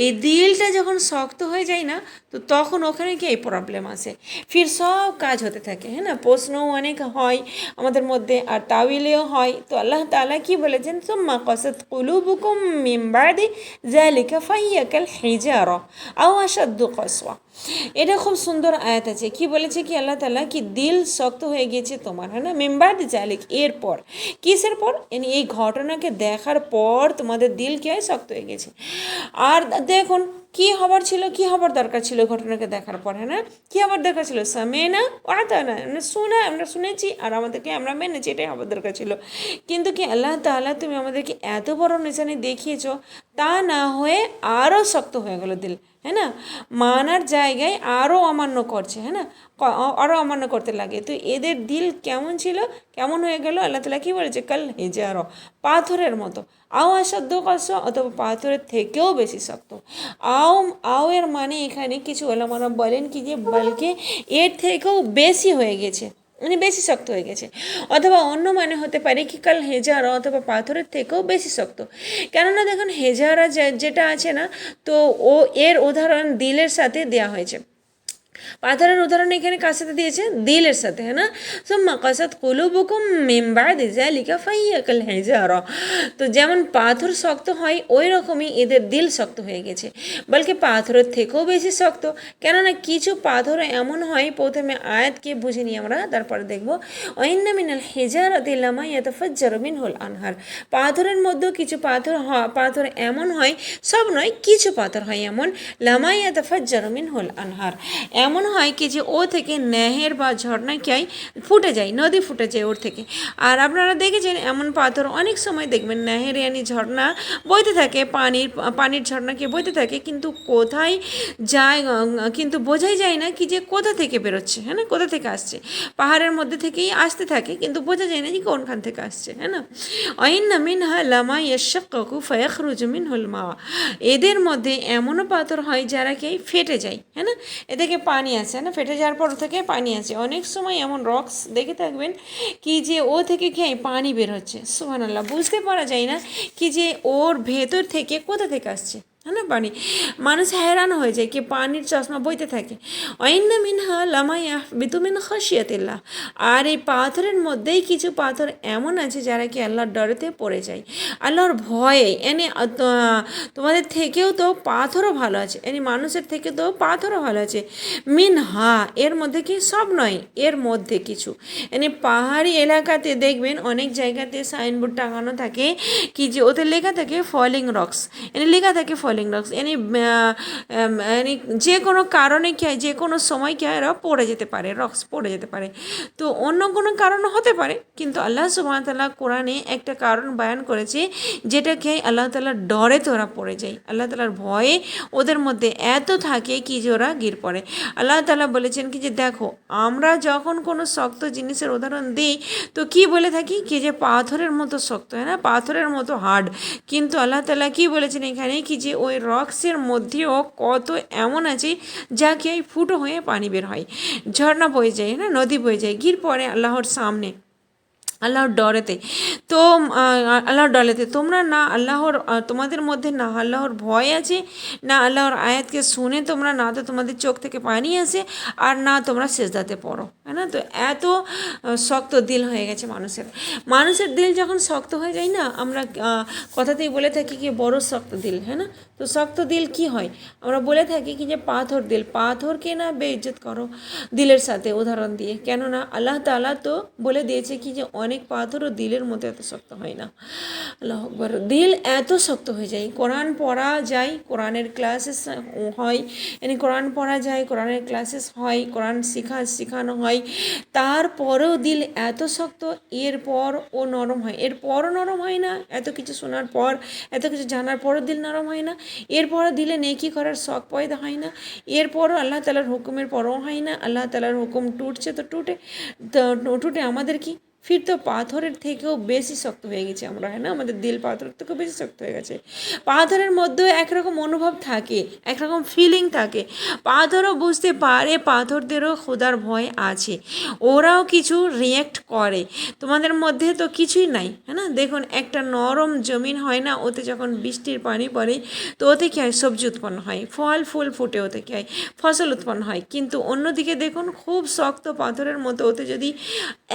এই দিলটা যখন শক্ত হয়ে যায় না তো তখন ওখানে কি এই প্রবলেম আসে, ফির সব কাজ হতে থাকে, হ্যাঁ না? প্রশ্নও অনেক হয় আমাদের মধ্যে আর তাওয়িলেও হয়। তো আল্লাহ তাআলা কি বলেছেন, সুম্মা কাসাত কুলুবুকুম মিন বাদি যালিকা ফাহিয়া কাল হিজারা আও আশাদ্দু কাসওয়া। এটা খুব সুন্দর আয়াত আছে, কি বলেছে কি আল্লাহ তাআলা কি দিল শক্ত হয়ে গেছে তোমার, হ্যাঁ না? মিন বাদি যালিক এরপর, কিসের পর, এই ঘটনাকে দেখার পর তোমাদের দিল কি হয় শক্ত হয়ে গেছে। আর দেখুন কি হবার দরকার ছিল ঘটনাকে দেখার পর, হ্যাঁ না? কি হবার দরকার ছিল, সামেনা ওয়াতানা, আমরা শুনেছি আর আমাদেরকে আমরা মেনেছি, এটাই হবার দরকার ছিল। কিন্তু কি আল্লাহ তাআলা তুমি আমাদেরকে এত বড় নিশানি দেখিয়েছো, তা না হয়ে আরও শক্ত হয়ে গেল দিল, হ্যাঁ না? মানার জায়গায় আরও অমান্য করছে, হ্যাঁ না? আরও অমান্য করতে লাগে। তো এদের দিল কেমন ছিল, কেমন হয়ে গেল, আল্লাহ তাআলা কী বলেছে, কাল হিজারা, পাথরের মতো, আও আসাধ্য কস, অথবা পাথরের থেকেও বেশি শক্ত। আও এর মানে এখানে কিছু ওলামারা বলেন কি যে বলকে এর থেকেও বেশি হয়ে গেছে, মানে বেশি শক্ত হয়ে গেছে। অথবা অন্য মানে হতে পারে কি কাল হেজারা, অথবা পাথরের থেকেও বেশি শক্ত। কেননা দেখুন হেজারা যেটা আছে না, তো এর উদাহরণ দিলের সাথে দেওয়া হয়েছে। পাথরের উদাহরণ এখানে কার সাথে দিয়েছে, দিলের সাথে, হ্যাঁ না? সুম্মা কাসাত কুলুবুকুম মিন বাদি যালিকা ফাহিয়া কাল হিজারা। তো যেমন পাথর শক্ত হয় ওই রকমই এদের দিল শক্ত হয়ে গেছে, বলকে পাথরের থেকেও বেশি শক্ত। কেননা কিছু পাথর এমন হয়, প্রথমে আয়াতকে বুঝে নিই আমরা, তারপরে দেখবো ওয়াইন্না মিনাল হিজারাতি লামা ইয়াতাফাজ্জারু মিনহুল আনহার। পাথরের মধ্যেও কিছু পাথর এমন হয়, সব নয়, কিছু পাথর হয় এমন, লামা ইয়াতাফাজ্জারু মিনহুল আনহার, এমন হয় কি যে ও থেকে নেহের বা ঝর্ণা কি হয় ফুটে যায়, নদী ফুটে যায় ওর থেকে। আর আপনারা দেখেছেন এমন পাথর অনেক সময় দেখবেন নেহের ইয়ানি ঝর্ণা বইতে থাকে, পানির ঝর্ণাকে বইতে থাকে, কিন্তু কোথায় যায় কিন্তু বোঝাই যায় না কি যে কোথা থেকে বেরোচ্ছে, হ্যাঁ না, কোথা থেকে আসছে। পাহাড়ের মধ্যে থেকেই আসতে থাকে কিন্তু বোঝা যায় না যে কোনখান থেকে আসছে, হ্যাঁ না। ওয়াইন্না মিনহা লামা ইয়াশাক্কাকু ফায়াখরুজু মিনহুল মা, এদের মধ্যে এমনও পাথর হয় যারা কি ফেটে যায়, হ্যাঁ না, এদিকে পানি আছে না, ফেটে যাওয়ার পর থেকে পানি আছে। অনেক সময় এমন রক্স দেখে থাকবেন কি যে ও থেকে কি পানি বের হচ্ছে, সুবহানাল্লাহ, বুঝতে পারা যায় না কি যে ওর ভেতর থেকে কোথা থেকে আসছে, হ্যাঁ না, পানি। মানুষ हैरान হয়ে যায় কি পানির চশমা বইতে থাকে। ওয়াইন্না মিনহা লামা ইয়াহবিতু মিন খাশিয়াতিল্লাহ, আর এই পাথরের মধ্যেই কিছু পাথর এমন আছে যারা কি আল্লাহর ডরেতে পড়ে যায়, আল্লাহর ভয়ে। এনে তোমাদের থেকেও তো পাথরও ভালো আছে, এনে মানুষের থেকে তো পাথরও ভালো আছে। মিনহা, এর মধ্যে কি সব নয়, এর মধ্যে কিছু। এনে পাহাড়ি এলাকাতে দেখবেন অনেক জায়গাতে সাইনবোর্ড টাঙানো থাকে কি যে ওতে লেখা থাকে ফলিং রক্স, এনে লেখা থাকে ফলিং রক্স। এনে যে কোনো কারণে কি হয়, যে কোনো সময় কি হয় এরা পড়ে যেতে পারে, রক্স পড়ে যেতে পারে। তো অন্য কোনো কারণ হতে পারে, কিন্তু আল্লাহ সুবহানাহু ওয়া তাআলা কোরআনে একটা কারণ বয়ান করেছে যেটা কি আল্লাহ তাআলার ডরে তো ওরা পড়ে যায়, আল্লাহ তাআলার ভয়ে ওদের মধ্যে এত থাকে কি যে ওরা গির পড়ে। আল্লাহ তাআলা বলেছেন কি যে দেখো, আমরা যখন কোনো শক্ত জিনিসের উদাহরণ দিই তো কি বলে থাকি কি যে পাথরের মতো শক্ত, হয় না, পাথরের মতো হার্ড। কিন্তু আল্লাহ তাআলা কি বলেছেন এখানে কি যে ওই রক্সের মধ্যেও কত এমন আছে যা কি ফুটো হয়ে পানি বের হয়, ঝর্ণা বয়ে যায়, না, নদী বয়ে যায়, গির পড়ে আল্লাহর সামনে, আল্লাহর ডরেতে। তো আল্লাহর ডরেতে তোমরা না আল্লাহর তোমাদের মধ্যে না আল্লাহর ভয় আছে, না আল্লাহর আয়াতকে শুনে তোমরা, না তো তোমাদের চোখ থেকে পানি আসে, আর না তোমরা সেজদাতে পড়ো, হ্যাঁ না। তো এত শক্ত দিল হয়ে গেছে মানুষের। মানুষের দিল যখন শক্ত হয়ে যায় না, আমরা কথাতেই বলে থাকি কি বড় শক্ত দিল, হ্যাঁ না। তো শক্ত দিল কি হয়, আমরা বলে থাকি কি যে পাথর দিল, পাথরকে না বেইজ্জত করো দিলের সাথে উদাহরণ দিয়ে, কেননা আল্লাহ তাআলা তো বলে দিয়েছে কি যে অনেক পাথরও দিলের মতো এত শক্ত হয় না। আল্লাহু আকবার, দিল এত শক্ত হয়ে যায়। কোরআন পড়া যায়, কোরআনের ক্লাসেস হয়, মানে কোরআন পড়া যায়, কোরআনের ক্লাসেস হয়, কোরআন শেখানো হয়, তারপরেও দিল এত শক্ত, এরপর ও নরম হয়, এরপরও নরম হয় না, এত কিছু শোনার পর, এত কিছু জানার পরও দিল নরম হয় না, এরপরও দিলে নেকি করার শখ পয়দা হয় না, এরপরও আল্লাহ তাআলার হুকুমের পরও হয় না। আল্লাহ তাআলার হুকুম টুটছে তো টুটে আমাদের কি ফির তো পাথরের থেকেও বেশি শক্ত হয়ে গেছে আমরা, হ্যাঁ না, আমাদের দিল পাথরের থেকেও বেশি শক্ত হয়ে গেছে। পাথরের মধ্যেও একরকম অনুভব থাকে, একরকম ফিলিং থাকে, পাথরও বুঝতে পারে পাথরদেরও খোদার ভয় আছে, ওরাও কিছু রিয়্যাক্ট করে। তোমাদের মধ্যে তো কিছুই নাই, হ্যাঁ না। দেখুন একটা নরম জমিন হয় না, ওতে যখন বৃষ্টির পানি পড়ে তো ওতে কী হয়, সবজি উৎপন্ন হয়, ফল ফুল ফুটে, ওতে কী হয়, ফসল উৎপন্ন হয়। কিন্তু অন্যদিকে দেখুন খুব শক্ত পাথরের মতো ওতে যদি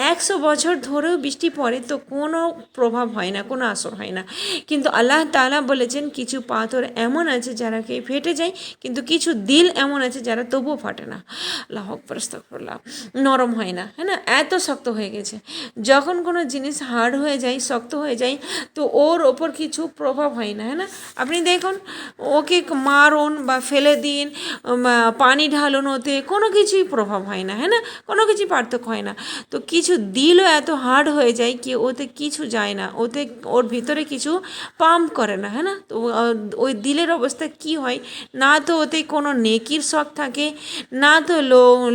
100 বছর ধরেও বৃষ্টি পড়ে তো কোনো প্রভাব হয় না, কোনো আসর হয় না। কিন্তু আল্লাহ তাআলা বলেছেন কিছু পাথর এমন আছে যারা কে ফেটে যায়, কিন্তু কিছু দিল এমন আছে যারা তবুও ফাটে না। আল্লাহু আকবার, আস্তাগফিরুল্লাহ, নরম হয় না, হ্যাঁ না, এত শক্ত হয়ে গেছে। যখন কোনো জিনিস হার্ড হয়ে যায়, শক্ত হয়ে যায়, তো ওর ওপর কিছু প্রভাব হয় না, হ্যাঁ না। আপনি দেখুন ওকে মারুন বা ফেলে দিন, পানি ঢালুন, ওতে কোনো কিছুই প্রভাব হয় না, হ্যাঁ না, কোনো কিছুই পার্থক্য হয় না। তো কিছু দিলও এত হার্ড হয়ে যায় কি ওতে কিছু যায় না, ওতে ওর ভিতরে কিছু পাম্প করে না, হ্যাঁ না। তো ওই দিলের অবস্থা কি হয়, না তো ওতে কোনো নেকির শখ থাকে, না তো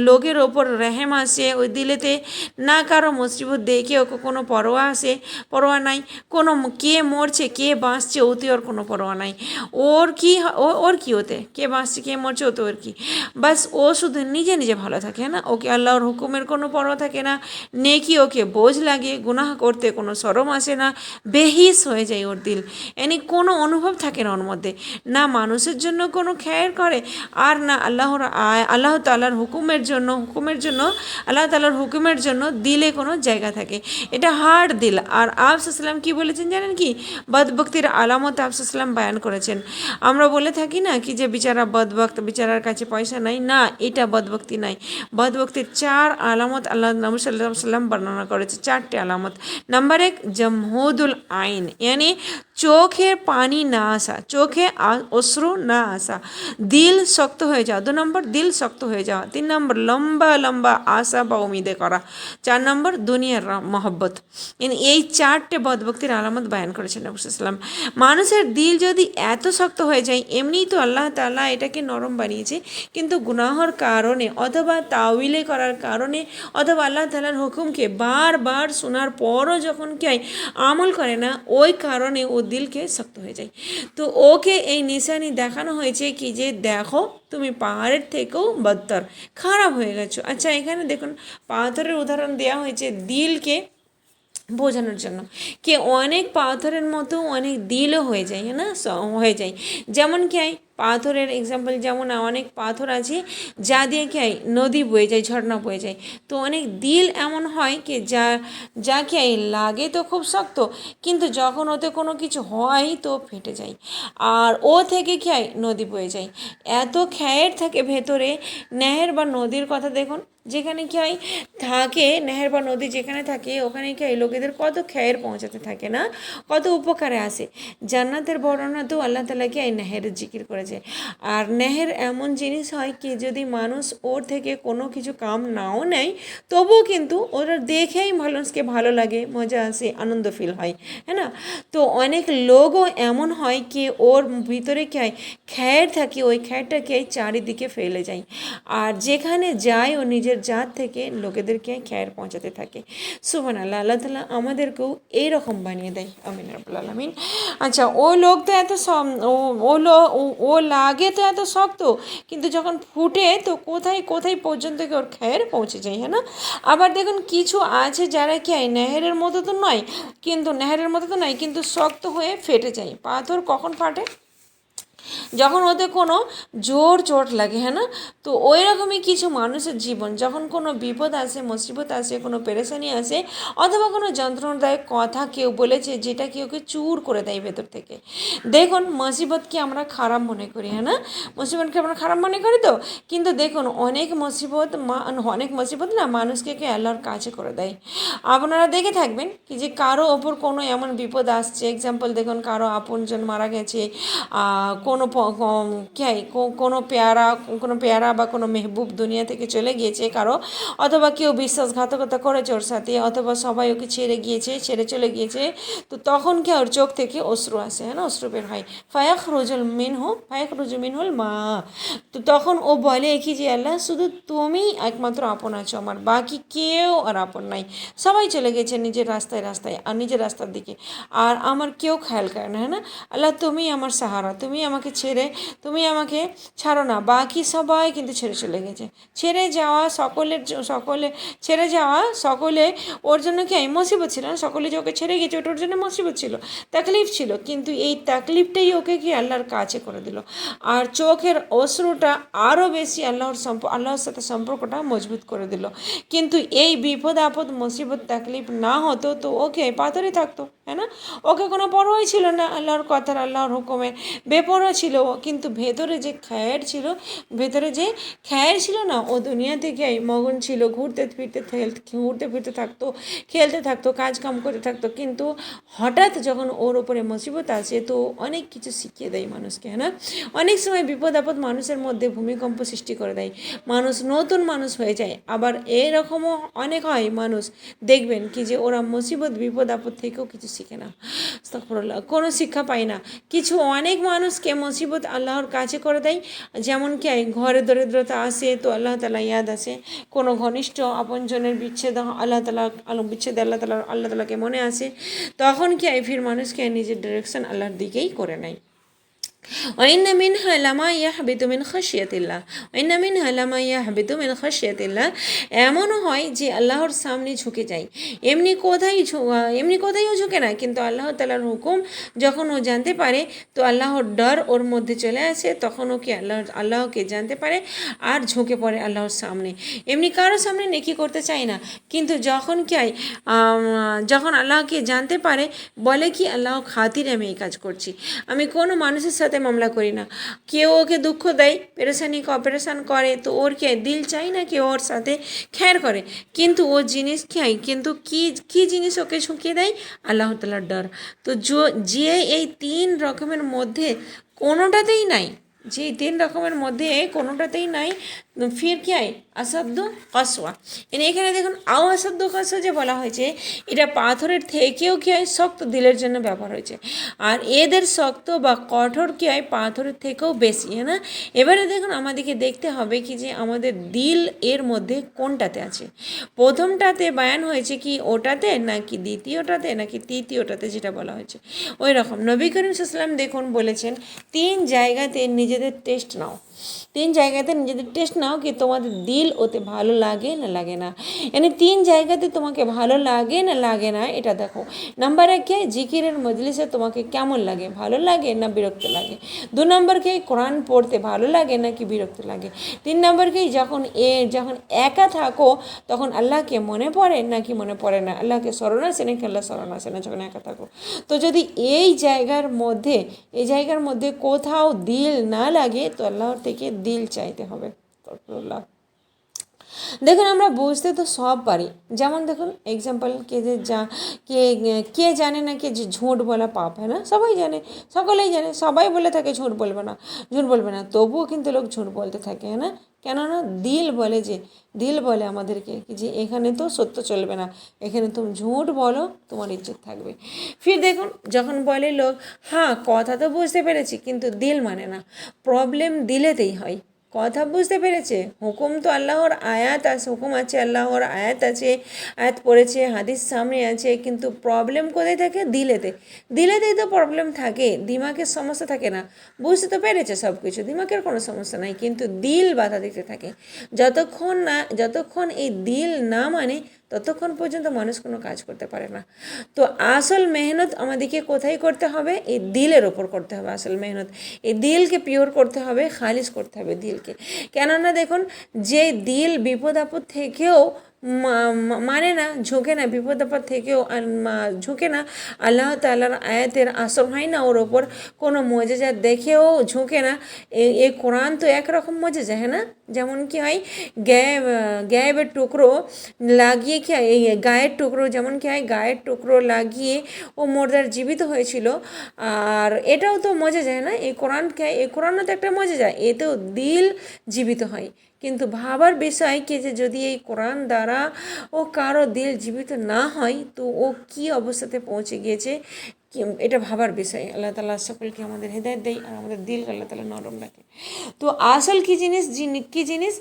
লোকের ওপর রেহেম আসে ওই দিলেতে, না কারো মুসিবত দেখে ওকে কোনো পরোয়া নাই, কোনো কে মরছে কে বাঁচছে ওতে ওর কোনো পরোয়া নাই, ওর কি ওতে কে বাঁচছে কে মরছে ওতে ওর কি, বাস ও শুধু নিজে নিজে ভালো থাকে, না, ওকে আল্লাহর হুকুমের কোনো পরোয়া থাকে না, নেকি ওকে বোঝ লাগে, গুনাহ করতে কোনো শরম আসে না, বেহিস হয়ে যায় ওর দিল, কোনো অনুভব থাকে না ওর মধ্যে, না মানুষের জন্য কোনো খেয়াল করে, আর না আল্লাহ তাআলার হুকুমের জন্য আল্লাহ তাআলার হুকুমের জন্য দিলে কোনো জায়গা থাকে। এটা হার্ড দিল। আর আফসাল্লাম কি বলেছেন জানেন কি, বদভক্তির আলামত আফসাল্লাম বয়ান করেছেন। আমরা বলে থাকি না কি যে বিচারা বদভক্ত, বিচারার কাছে পয়সা নাই, না এটা বদভক্তি নাই। বদভক্তির 4 আলামত আল্লাহ নবী সাল্লাল্লাহু আলাইহি ওয়াসাল্লাম বর্ণনা করেছে, 4টে আলামত। নাম্বার 1 জমহুদুল আইন, চোখের পানি না আসা, চোখে অশ্রু না আসা, দিল শক্ত হয়ে যাওয়া, 2 নম্বর দিল শক্ত হয়ে যাওয়া, 3 নম্বর লম্বা লম্বা আশা বা উমিদে করা, 4 নম্বর দুনিয়ার মহব্বত। এই 4টে বদভক্তির আলামত বয়ান করেছেন নবী সাল্লাল্লাহু আলাইহি ওয়াসাল্লাম। মানুষের দিল যদি এত শক্ত হয়ে যায়, এমনিই তো আল্লাহ তাআলা এটাকে নরম বানিয়েছে, কিন্তু গুনাহর কারণে অথবা তাউইলে করার কারণে অথবা আল্লাহ তাআলার হুকুমকে বারবার শোনার পরও যখন কি হয় আমল করে না, ওই কারণে ও দিলকে শক্ত হয়ে যায়। তো ওকে এই নিশানি দেখানো হয়েছে কি যে দেখো তুমি পাহাড়ের থেকেও বদতর খারাপ হয়ে গেছো। আচ্ছা, এখানে দেখুন পাথরের উদাহরণ দেওয়া হয়েছে দিলকে বোঝানোর জন্য, কি অনেক পাথরের মতো অনেক দিলও হয়ে যায়, হ্যাঁ না, হয়ে যায়। যেমন কি হয় পাথরের এক্সাম্পল, যেমন অনেক পাথর আছে যা দিয়ে কি হয় নদী বয়ে যায়, ঝর্ণা বয়ে যায়। তো অনেক দিল এমন হয় কি যা কি হয় লাগে তো খুব শক্ত, কিন্তু যখন ওতে কোনো কিছু হয় তো ফেটে যায়, আর ও থেকে কি হয় নদী বয়ে যায়। এত খ্যায়ের থাকে ভেতরে। নেহের বা নদীর কথা দেখুন, যেখানে কি হয় থাকে নেহের বা নদী যেখানে থাকে ওখানে কি হয় লোকেদের কত খ্যায়ের পৌঁছাতে থাকে না, কত উপকারে আসে। জান্নাতের বর্ণনাতেও আল্লাহ তাআলা কি এই নেহেরের জিকির করেছে। আর নেহের এমন জিনিস হয় কি যদি মানুষ ওর থেকে কোনো কিছু কাম নাও নেয়, তবুও কিন্তু ওরা দেখেই মানুষকে ভালো লাগে, মজা আসে, আনন্দ ফিল হয়, হ্যাঁ না। তো অনেক লোকও এমন হয় কি ওর ভিতরে কি হয় খ্যার থাকে, ওই খ্যারটাকে চারিদিকে ফেলে যায়, আর যেখানে যায় ও নিজের জাত থেকে লোকেদেরকে খ্যার পৌঁছাতে থাকে। সুবহানাল্লাহ, আল্লাহ তাআলা আমাদেরকেও এইরকম বানিয়ে দেয়, আমিন রাব্বুল আলামিন। আচ্ছা, ও লোক তো এত ও লাগে তো এত শক্ত, কিন্তু যখন ফুটে তো কোথায় কোথায় পর্যন্ত কি ওর খ্যার পৌঁছে যায়, হ্যাঁ না। আবার দেখুন কিছু আছে যারা কি হয় নেহেরের মতো তো নয়, কিন্তু শক্ত হয়ে ফেটে যায়। পাথর কখন ফাটে? যখন ওতে কোনো জোর চোট লাগে, হ্যাঁ না। তো ওই রকমই কিছু মানুষের জীবন, যখন কোনো বিপদ আসে, মুসিবত আসে, কোনো পেরেশানি আসে, অথবা কোনো যন্ত্রণাদায়ক কথা কেউ বলেছে যেটা কেউকে চুর করে দেয় ভেতর থেকে। দেখুন মুসিবতকে আমরা খারাপ মনে করি, হ্যাঁ না, মুসিবতকে আমরা খারাপ মনে করি তো, কিন্তু দেখুন অনেক মুসিবত না মানুষকে আল্লাহর কাছে করে দেয়। আপনারা দেখে থাকবেন কি যে কারো ওপর কোনো এমন বিপদ আসছে, এক্সাম্পল দেখুন কারো আপনজন মারা গেছে, কোনো কোনো পেয়ারা বা কোনো মেহবুব দুনিয়া থেকে চলে গিয়েছে কারো, অথবা কেউ বিশ্বাসঘাতকতা করেছে ওর সাথে, অথবা সবাই ওকে ছেড়ে চলে গিয়েছে। তো তখন কি ওর চোখ থেকে অশ্রু আসে, হ্যাঁ না, অশ্রু বের হয়। ফায়াখরুজু মিনহুল মা। তো তখন ও বলে কি যে আল্লাহ শুধু তুমি একমাত্র আপন আছো আমার, বাকি কেউ আর আপন নাই, সবাই চলে গেছে নিজের রাস্তায় আর নিজের রাস্তার দিকে, আর আমার কেউ খেয়াল করে না, হ্যাঁ না। আল্লাহ তুমি আমার সাহারা, তুমি আমাকে ছাড়ো না, বাকি সবাই কিন্তু ছেড়ে চলে গেছে। ছেড়ে যাওয়া সকলে ওর জন্য কি মুসিবত ছিল না, সকলে যে ওকে ছেড়ে গেছে ওটা ওর জন্য মুসিবত ছিল, তাকলিফ ছিল, কিন্তু এই তাকলিফটাই ওকে কি আল্লাহর কাছে করে দিল, আর চোখের অশ্রুটা আরও বেশি আল্লাহর সাথে সম্পর্কটা মজবুত করে দিল। কিন্তু এই বিপদ আপদ মুসিবত তাকলিফ না হতো তো ওকে পাথরে থাকতো, হ্যাঁ না। ওকে কোনো পরোয়াই ছিল না আল্লাহর কথার, আল্লাহর হুকুমের, বেপরোয়া ছিল। কিন্তু ভেতরে যে খ্যার ছিল না, ও দুনিয়া থেকে মগন ছিল, ঘুরতে ফিরতে থাকতো, খেলতে থাকতো, কাজকাম করতে থাকতো। কিন্তু হঠাৎ যখন ওর উপরে মুসিবত আসে তো অনেক কিছু শিখিয়ে দেয় মানুষকে, হ্যাঁ না। অনেক সময় বিপদ আপদ মানুষের মধ্যে ভূমিকম্প সৃষ্টি করে দেয়, মানুষ নতুন মানুষ হয়ে যায়। আবার এরকমও অনেক হয় মানুষ দেখবেন কি যে ওরা মুসিবত বিপদ আপদ থেকেও কিছু শিখে না, আস্তাগফিরুল্লাহ, কোনো শিক্ষা পায় না। অনেক মানুষকে মুসিবত আল্লাহর কাছে করে দেয়, যেমন কি ঘরে দরিদ্রতা আসে তো আল্লাহ তাআলা ইয়াদ আসে, কোনো ঘনিষ্ঠ আপনজনের বিচ্ছেদ আল্লাহ তাআলাকে মনে আসে, তখন কি ফির মানুষকে নিজের ডিরেকশন আল্লাহর দিকেই করে নেয়। وإن منها لما يهبط من خشية الله وإن منها لما يهبط من خشية الله এমনও হয় যে আল্লাহর সামনে ঝুঁকে যায়, এমনি কোথায়ও ঝুঁকে না, কিন্তু আল্লাহ তাআলার হুকুম যখন ও জানতে পারে তো আল্লাহর ডর ওর মধ্যে চলে আসে, তখন ও কি আল্লাহকে জানতে পারে আর ঝুঁকে পড়ে আল্লাহর সামনে। এমনি কারোর সামনে নেকি করতে চায় না, কিন্তু যখন আল্লাহকে জানতে পারে বলে কি আল্লাহ খাতিরে আমি এই কাজ করছি, আমি কোনো মানুষের সাথে সাথে মামলা করি না, কেউ ওকে দুঃখ দেয়, অপারেশান করে, তো ওর কে দিল চাই না কি ওর সাথে খ্যার করে, কিন্তু ও জিনিস খাই, কিন্তু কি জিনিস ওকে ঝুঁকিয়ে দেয়? আল্লাহ তাআলার ডর। তো যে এই 3 রকমের মধ্যে কোনোটাতেই নাই, যে 3 রকমের মধ্যে কোনোটাতেই নাই, ফির কি হয়? আসাধ্য কসওয়া। এখানে দেখুন আসাধ্য কসওয়া যে বলা হয়েছে, এটা পাথরের থেকেও কি হয়? শক্ত দিলের জন্য ব্যবহার হয়েছে। আর এদের শক্ত বা কঠোর কি হয়? পাথরের থেকেও বেশি, হ্যাঁ না? এবারে দেখুন আমাদেরকে দেখতে হবে কি যে আমাদের দিল এর মধ্যে কোনটাতে আছে। প্রথমটাতে বয়ান হয়েছে কি ওটাতে, নাকি দ্বিতীয়টাতে, নাকি তৃতীয়টাতে, যেটা বলা হয়েছে ওই রকম। নবী করিম সাল্লাল্লাহু আলাইহি ওয়াসাল্লাম দেখুন বলেছেন 3 জায়গাতে নিজেদের টেস্ট নাও, 3 জায়গাতে নিজেদের টেস্ট নাও কি তোমাদের দিল ওতে ভালো লাগে না লাগে না। 3 জায়গাতে তোমাকে ভালো লাগে না লাগে না এটা দেখো। নাম্বার 1 কি জিকিরের মজলিসে তোমাকে কেমন লাগে, ভালো লাগে না বিরক্ত লাগে। 2 নম্বর কি কোরআন পড়তে ভালো লাগে নাকি বিরক্ত লাগে। 3 নম্বর কি যখন একা থাকো তখন আল্লাহকে মনে পড়ে নাকি মনে পড়ে না, আল্লাহকে স্মরণ আসে নাকি আল্লাহ স্মরণ আসে না যখন একা থাকো। তো যদি এই জায়গার মধ্যে কোথাও দিল না লাগে তো আল্লাহর থেকে দিল চাইতে হবে। দেখুন আমরা বুঝতে তো সব পারি, যেমন দেখুন এক্সাম্পল কে জানে না কি যে ঝুঁট বলা পাপ, হ্যাঁ না? সবাই জানে, সকলেই জানে, সবাই বলে থাকে ঝুঁট বলবে না, তবুও কিন্তু লোক ঝুঁট বলতে থাকে, হ্যাঁ না? কেননা দিল বলে আমাদেরকে কি যে এখানে তো সত্য চলবে না, এখানে তুমি ঝুঁট বলো তোমার ইজ্জত থাকবে। ফির দেখুন যখন বলে লোক হ্যাঁ কথা তো বুঝতে পেরেছি কিন্তু দিল মানে না, প্রবলেম দিলেতেই হয়। কথা বুঝতে পেরেছে, হুকুম তো আল্লাহর আয়াত আছে, হুকুম আছে, আল্লাহর আয়াত আছে, আয়াত পড়েছে, হাদিস সামনে আছে, কিন্তু প্রবলেম কোথায় থাকে? দিলেতেই তো প্রবলেম থাকে, দিমাগের সমস্যা থাকে না। বুঝতে তো পেরেছে সব কিছু, দিমাগের কোনো সমস্যা নাই, কিন্তু দিল বাধা দিতে থাকে। যতক্ষণ এই দিল না মানে ততক্ষণ পর্যন্ত মানুষ কোনো কাজ করতে পারে না। তো আসল মেহনত আমাদেরকে কোথায় করতে হবে? এই দিলের ওপর করতে হবে আসল মেহনত। এই দিলকে পিওর করতে হবে, খালিস করতে হবে দিলকে। কেননা দেখুন যে দিল বিপদ আপদ থেকেও মানে না, ঝুঁকে না, বিপদ আপদ থেকেও ঝুঁকে না, আল্লাহ তাআলার আয়াতের আসর হয় না ওর ওপর, কোনো মজেজা দেখেও ঝুঁকে না। এই কোরআন তো একরকম মজেজা, হ্যাঁ না? যেমন কি হয় গায়েবের টুকরো লাগিয়ে কি হয়, এই গায়ের টুকরো যেমন কি হয় গায়ের টুকরো লাগিয়ে ও মোর্দার জীবিত হয়েছিল। আর এটাও তো মজে যায় না, এই কোরআনও তো একটা মজে যায়, এতেও দিল জীবিত হয়। কিন্তু ভাবার বিষয় কি যে যদি এই কোরআন দ্বারা ও কারো দিল জীবিত না হয় তো ও কি অবস্থাতে পৌঁছে গিয়েছে, এটা ভাবার বিষয়। আল্লাহ তাআলা সকলকে আমাদের হেদায়েত দেয় আর আমাদের দিল আল্লাহ তাআলা নরম রাখে। তো আসল কি জিনিস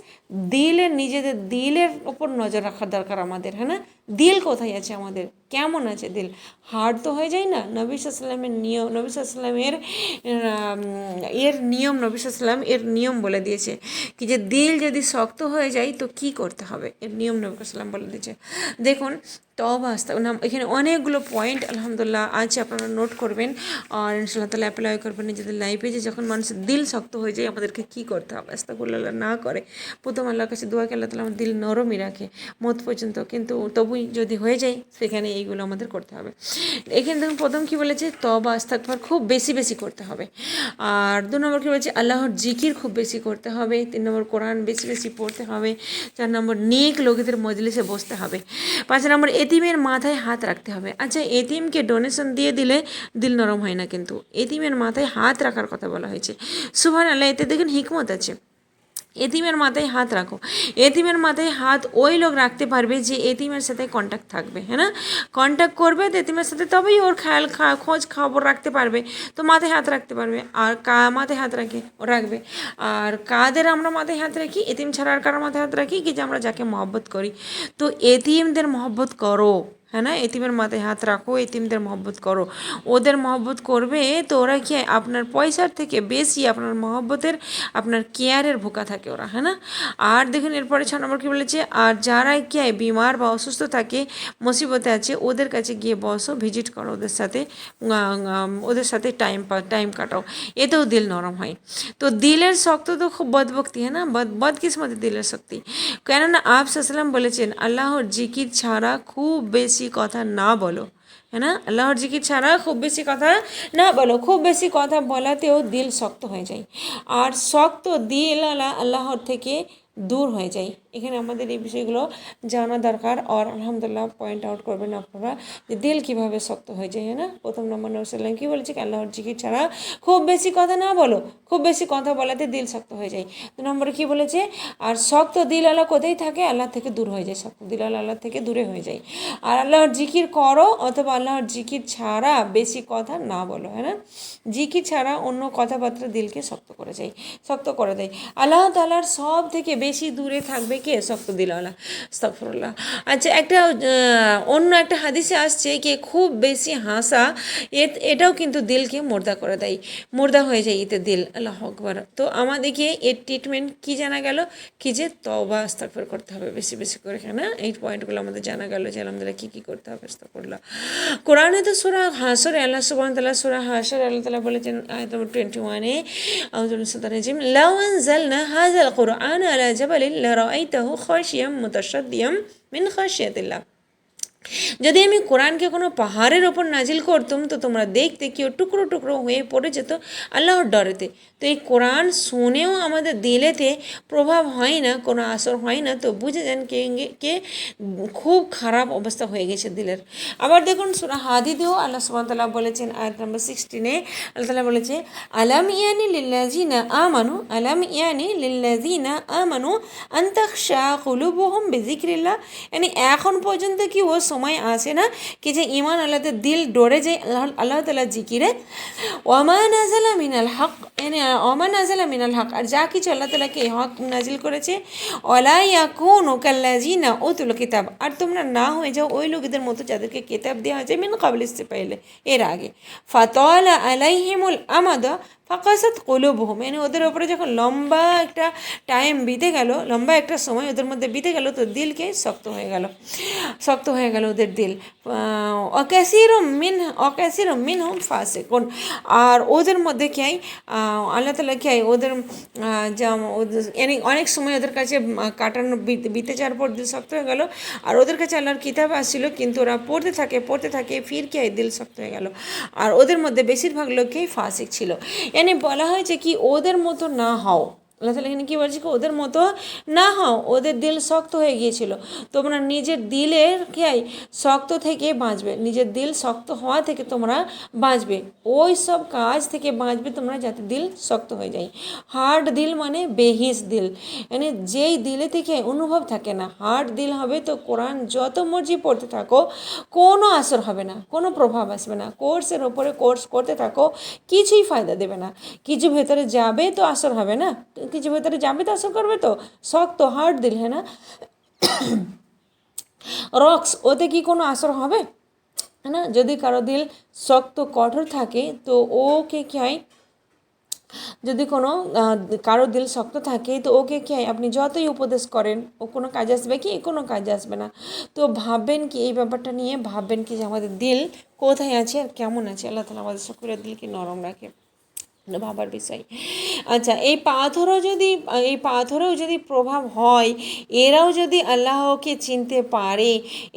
নিজেদের দিলের ওপর নজর রাখা দরকার আমাদের, হ্যাঁ না? দিল কোথায় আছে আমাদের, কেমন আছে দিল? হার্ড তো হয়ে যায় না। নবী সাল্লাল্লাহু এর নিয়ম বলে দিয়েছে কি যে দিল যদি শক্ত হয়ে যায় তো কি করতে হবে, এর নিয়ম নবী সাল্লাম বলে দিয়েছে। দেখুন তওবা এখানে অনেকগুলো পয়েন্ট আলহামদুলিল্লাহ আছে, আপনারা নোট করবেন আর ইনশাআল্লাহ তাআলা অ্যাপ্লাই করবেন নিজেদের লাইফে। যে যখন মানুষের দিল শক্ত হয়ে যায় আমাদেরকে কী করতে হবে, আস্তাগফিরুল্লাহ না করে প্রথম আল্লাহর কাছে দোয়া, আল্লাহ তাআলা আমার দিল নরমই রাখে মত পর্যন্ত, কিন্তু তবুই যদি হয়ে যায় সেখানে এইগুলো আমাদের করতে হবে। এখানে দেখুন প্রথম কী বলেছে, তওবা ইস্তিগফার খুব বেশি করতে হবে। আর 2 নম্বর কী বলেছে, আল্লাহর জিকির খুব বেশি করতে হবে। 3 নম্বর কোরআন বেশি পড়তে হবে। 4 নম্বর নেক লোকেদের মজলিসে বসতে হবে। 5 নম্বর এতিমের মাথায় হাত রাখতে হবে। আচ্ছা এতিমকে ডোনেশন দিয়ে দিলে দিল নরম হয় না, কিন্তু এতিমের মাথায় হাত রাখার কথা বলা হয়েছে। সুবহানাল্লাহ, এতে দেখুন হিকমত আছে। এতিমের মাথায় হাত রাখো, এতিমের মাথায় হাত ওই লোক রাখতে পারবে যে এতিমের সাথে কন্ট্যাক্ট থাকবে, হ্যাঁ না? কন্ট্যাক্ট করবে তো এতিমের সাথে, তবেই ওর খোঁজ খবর রাখতে পারবে, তো মাথায় হাত রাখতে পারবে। আর মাথায় হাত রাখবে। আর কাদের আমরা মাথায় হাত রাখি? এতিম ছাড়া আর কারোর মাথায় হাত রাখি কি যে আমরা যাকে মহব্বত করি। তো এতিমদের মহব্বত করো, হ্যাঁ না? এতিমের মাথায় হাত রাখো, এতিমদের মহব্বত করো। ওদের মহব্বত করবে তো ওরা কি আপনার পয়সার থেকে বেশি আপনার মহব্বতের, আপনার কেয়ারের ভোকা থাকে ওরা, হ্যাঁ না? আর দেখুন এরপরে 6 নম্বর কী বলেছে, আর যারা কি বিমার বা অসুস্থ থাকে, মুসিবতে আছে, ওদের কাছে গিয়ে বসো, ভিজিট করো ওদের সাথে টাইম কাটাও, এতেও দিল নরম হয়। তো দিলের শক্ত তো খুব বদভক্তি, হ্যাঁ না? বদকিসমতি দিলের শক্তি। কেননা আপ সাল্লাম বলেছেন আল্লাহর জিকির ছাড়া খুব বেশি কথা না বলো, है ना। আল্লাহর জিকির ছাড়া খুব বেশি কথা না বলো, খুব বেশি কথা বলাতেও দিল শক্ত হয়ে যায়, আর শক্ত দিল আল্লাহর থেকে দূর হয়ে যায়। এখানে আমাদের এই বিষয়গুলো জানা দরকার। আর আলহামদুলিল্লাহ পয়েন্ট আউট করবেন আপনারা যে দিল কীভাবে শক্ত হয়ে যায়, হ্যাঁ না। প্রথম নম্বর নবী সাল্লাম কী বলেছে কি আল্লাহর জিকির ছাড়া খুব বেশি কথা না বলো, খুব বেশি কথা বলাতে দিল শক্ত হয়ে যায়। 2 নম্বরে কী বলেছে, আর শক্ত দিল আল্লাহ কোথায় থাকে, আল্লাহ থেকে দূর হয়ে যায়, শক্ত দিল আল্লাহ থেকে দূরে হয়ে যায়। আর আল্লাহর জিকির করো অথবা আল্লাহর জিকির ছাড়া বেশি কথা না বলো, হ্যাঁ না। জিকির ছাড়া অন্য কথাবার্তা দিলকে শক্ত করে যায়, শক্ত করে দেয়। আল্লাহ তাআলার সব থেকে বেশি দূরে থাকবে কে, শক্ত দিলওয়ালা। আস্তাগফিরুল্লাহ। আচ্ছা, একটা অন্য একটা হাদিসে আসছে কি খুব বেশি হাসা এটাও কিন্তু দিলকে মুর্দা করে দেয়, মুর্দা হয়ে যায় এতে দিল। আল্লাহু আকবার। তো আমাদেরকে এর ট্রিটমেন্ট কি জানা গেল, কি যে তওবা ইস্তেগফার করতে হবে বেশি বেশি করে, হ্যাঁ। এই পয়েন্টগুলো আমাদের জানা গেল যে আলহামদুলিল্লাহ কী করতে হবে আস্তাগফিরুল্লাহ। কোরআনে তো সূরা হাসরে আল্লাহ সুবহানাহু ওয়া তাআলা সূরা হাসরে আল্লাহ তাআলা বলেছেন আয়াত নম্বর 21-এ, আউযু বিল্লাহি মিনাশ শাইতানির রাজিম, লাউ আনজালনা হাযাল কুরআনা আলা জাবালিন লারাআইতাহু খাশিয়াম মুতাশাদ্দিয়াম মিন খাশিয়াতিল্লাহ। যদি আমি কোরআনকে কোনো পাহাড়ের ওপর নাজিল করতাম তো তোমরা দেখতে কেউ টুকরো টুকরো হয়ে পড়ে যেত আল্লাহর ডরেতে। তো এই কোরআন শুনেও আমাদের দিলেতে প্রভাব হয় না, কোনো আসর হয় না, তো বুঝে যান কে খুব খারাপ অবস্থা হয়ে গেছে দিলের। আবার দেখুন সূরা হাদীদেও আল্লাহ সুবহানাহু ওয়া তাআলা বলেছেন আয়াত নম্বর 16-এ, আল্লাহ তাআলা বলেছে আলাম ইয়ানি লিল্লাযিনা আমানু, আলাম ইয়ানি লিল্লাযিনা আমানু আন তাখশা কুলুবুহুম বিযিকরিল্লাহ। মানে এখন পর্যন্ত কি ও সময় আসে না কি যে ইমান আল্লাহতে দিল ডরে যায় আল্লাহ তাআলা জিকিরে। ওয়ামা নাযালা মিনাল হক, মানে ওয়ামা নাযালা মিনাল হক, আর যা কিছু আল্লাহ তাআলাকে হক নাজিল করেছে। ওয়ালা ইয়াকুনু কাল্লাযিনা উতুল কিতাব, আর তোমরা না হয়ে যাও ওই লোকদের মতো যাদেরকে কিতাব দেওয়া হয়েছে মিন ক্বাবলিস সে পহলে, এর আগে। ফাতালা আলাইহিমুল আমাদা ফাকাসাত কুলুবুহুম, মানে ওদের ওপরে যখন লম্বা একটা টাইম বিতে গেল, লম্বা একটা সময় ওদের মধ্যে বিতে গেল, তো দিলকে শক্ত হয়ে গেল, শক্ত হয়ে গেল ওদের দিল। অকাসিরুম মিনহুম ফাসিকুন, আর ওদের মধ্যে কি হয় আল্লাহ তাআলা কি হয় ওদের মানে অনেক সময় ওদের কাছে কাটানো বিতে যাওয়ার পর দিল শক্ত হয়ে গেল, আর ওদের কাছে আল্লাহর কিতাব আসছিল কিন্তু ওরা পড়তে থাকে ফির কি হয় দিল শক্ত হয়ে গেল। আর ওদের মধ্যে বেশিরভাগ লোককেই ফাসিক ছিল। এনে বলা হয়েছে কি ওদের মতো না হও, আল্লাহ তাআলা এখানে কী বলছে কি ওদের মতো না হও, ওদের দিল শক্ত হয়ে গিয়েছিল। তোমরা নিজের দিলের কি শক্ত থেকে বাঁচবে, নিজের দিল শক্ত হওয়া থেকে তোমরা বাঁচবে, ওই সব কাজ থেকে বাঁচবে তোমরা যাতে দিল শক্ত হয়ে যায়। হার্ড দিল মানে বেহিস দিল, মানে যেই দিলে থেকে অনুভব থাকে না, হার্ড দিল হবে তো কোরআন যত মর্জি পড়তে থাকো কোনো আসর হবে না, কোনো প্রভাব আসবে না, কোর্সের ওপরে কোর্স করতে থাকো কিছুই ফায়দা দেবে না। কিছু ভেতরে যাবে তো আসর হবে না, কিছু ভেতরে যাবে তো আসর করবে, তো শক্ত হার্ড দিল, হ্যাঁ না। রক্স, ওতে কি কোনো আসর হবে, है ना। যদি কারো দিল শক্ত কঠোর থাকে তো ওকে কি হয়, যদি কোনো কারো দিল শক্ত থাকে তো ওকে কি হয় আপনি যতই উপদেশ করেন ও কোনো কাজে আসবে কি, কোনো কাজে আসবে না। তো ভাববেন কি এই ব্যাপারটা নিয়ে, ভাববেন কি যে আমাদের দিল কোথায় আছে আর কেমন আছে। আল্লাহ তাআলা আমাদের সকলের দিলকে নরম রাখে, ভাবার বিষয়। আচ্ছা, এই পাথরেও যদি প্রভাব হয়, এরাও যদি আল্লাহকে চিনতে পারে,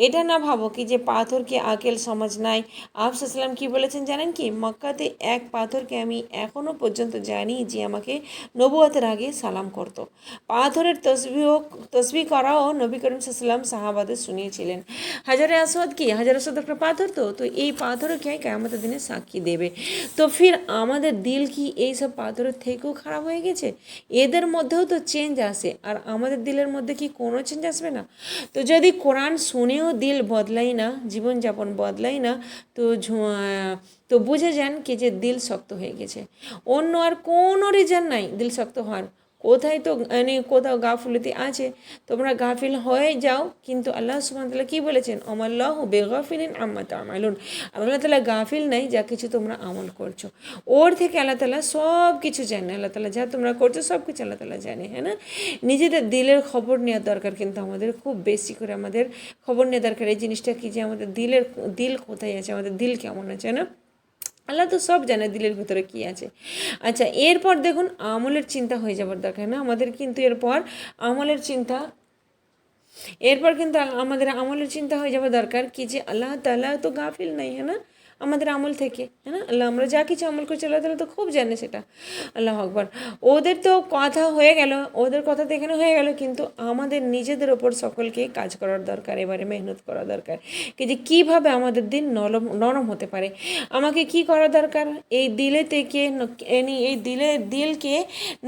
এটা না ভাবো কি যে পাথরকে আকেল সমাজ নাই। আফসাল্লাম কি বলেছেন জানেন কি, মক্কাতে এক পাথরকে আমি এখনও পর্যন্ত জানি যে আমাকে নবুয়তের আগে সালাম করত। পাথরের তসবিহ করাও নবী করিম সাল্লাম সাহাবাদের শুনিয়েছিলেন। হাজারে আসওয়াদ কি, হাজারে আসওয়াদ একটা পাথর, তো এই পাথরও কি কিয়ামতের দিনে সাক্ষী দেবে। তো ফির আমাদের দিল কি এই সব পাথরের থেকেও খারাপ হয়ে গেছে? এদের মধ্যেও তো চেঞ্জ আসে, আর আমাদের দিলের মধ্যে কি কোনো চেঞ্জ আসবে না? তো যদি কোরআন শুনেও দিল বদলাই না, জীবনযাপন বদলাই না, তো বুঝে যান কি যে দিল শক্ত হয়ে গেছে। অন্য আর কোনো রিজন নাই দিল শক্ত হওয়ার। কোথায় তো মানে কোথাও গাফিলতি আছে, তোমরা গাফিল হয়ে যাও, কিন্তু আল্লাহ সুবহানাহু ওয়া তাআলা কী বলেছেন, আমাল্লাহু বেগাফিলিন আম্মা তা'মালুন, আল্লাহ তাআলা গাফিল নাই যা কিছু তোমরা আমল করছো, ওর থেকে আল্লাহ তাআলা সব কিছু জানে। আল্লাহ তাআলা যা তোমরা করছো সব কিছু আল্লাহ তাআলা জানে, হ্যাঁ না। নিজেদের দিলের খবর নেওয়ার দরকার, কিন্তু আমাদের খুব বেশি করে আমাদের খবর নেওয়া দরকার এই জিনিসটা কি যে আমাদের দিল কোথায় আছে, আমাদের দিল কেমন আছে, না। আল্লাহ তো সব জানে দিলের ভিতরে কী আছে। আচ্ছা, এরপর দেখুন আমলের চিন্তা হয়ে যাবার দরকার, না আমাদের, কিন্তু এরপর আমলের চিন্তা এরপর কিন্তু আমাদের আমলের চিন্তা হয়ে যাবে দরকার কি যে আল্লাহ তাআলা তো গাফিল নাই, হ্যাঁ না, আমাদের আমল থেকে, হ্যাঁ না, আল্লাহ আমরা যা কিছু আমল করছি আল্লাহ তাআলা তো খুব জানে সেটা। আল্লাহ আকবার। ওদের তো কথা হয়ে গেল, ওদের কথা তো এখানে হয়ে গেল, কিন্তু আমাদের নিজেদের ওপর সকলকে কাজ করার দরকার, এবারে মেহনত করা দরকার কি যে কীভাবে আমাদের দিন নরম নরম হতে পারে। আমাকে কি করা দরকার, এই দিলে থেকে এই দিলকে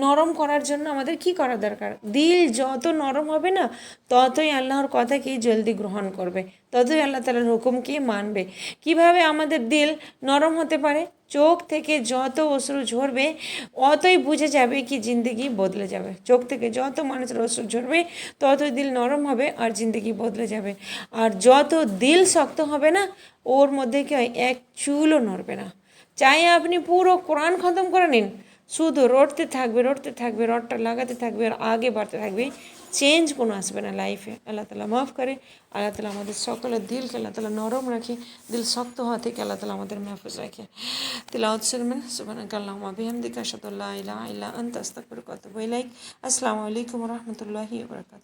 নরম করার জন্য আমাদের কি করা দরকার। দিল যত নরম হবে না, ততই আল্লাহর কথাকে জলদি গ্রহণ করবে, ততই আল্লাহ তাআলার হুকুমকে মানবে। কিভাবে আমাদের দিল নরম হতে পারে, চোখ থেকে যত অশ্রু ঝরবে অতই বুঝে যাবে কি জিন্দগি বদলে যাবে। চোখ থেকে যত মানুষের অশ্রু ঝরবে ততই দিল নরম হবে আর জিন্দগি বদলে যাবে। আর যত দিল শক্ত হবে না, ওর মধ্যে কি হয়, এক চুলও নড়বে না। চাই আপনি পুরো কোরআন খতম করে নিন, শুধু রটতে থাকবে রটতে থাকবে, রটটা লাগাতে থাকবে আর আগে বাড়তে থাকবে, চেঞ্জ কোনো আসবে না লাইফে। আল্লাহ তাআলা মাফ করে। আল্লাহ তাআলা আমাদের সকলের দিলকে আল্লাহ তাআলা নরম রাখে, দিল শক্ত হওয়া থেকে আল্লাহ তাআলা আমাদের মাহফুজ রাখে। তিলাওয়াত শুনবেন। সুবহানাকা আল্লাহুম্মা বিহামদিকা আশহাদু আল্লা ইলাহা ইল্লা আনতা আস্তাগফিরুকা ওয়া আতুবু ইলাইক। আসসালামু আলাইকুম ওয়া রাহমাতুল্লাহি ওয়া বারাকাতুহু।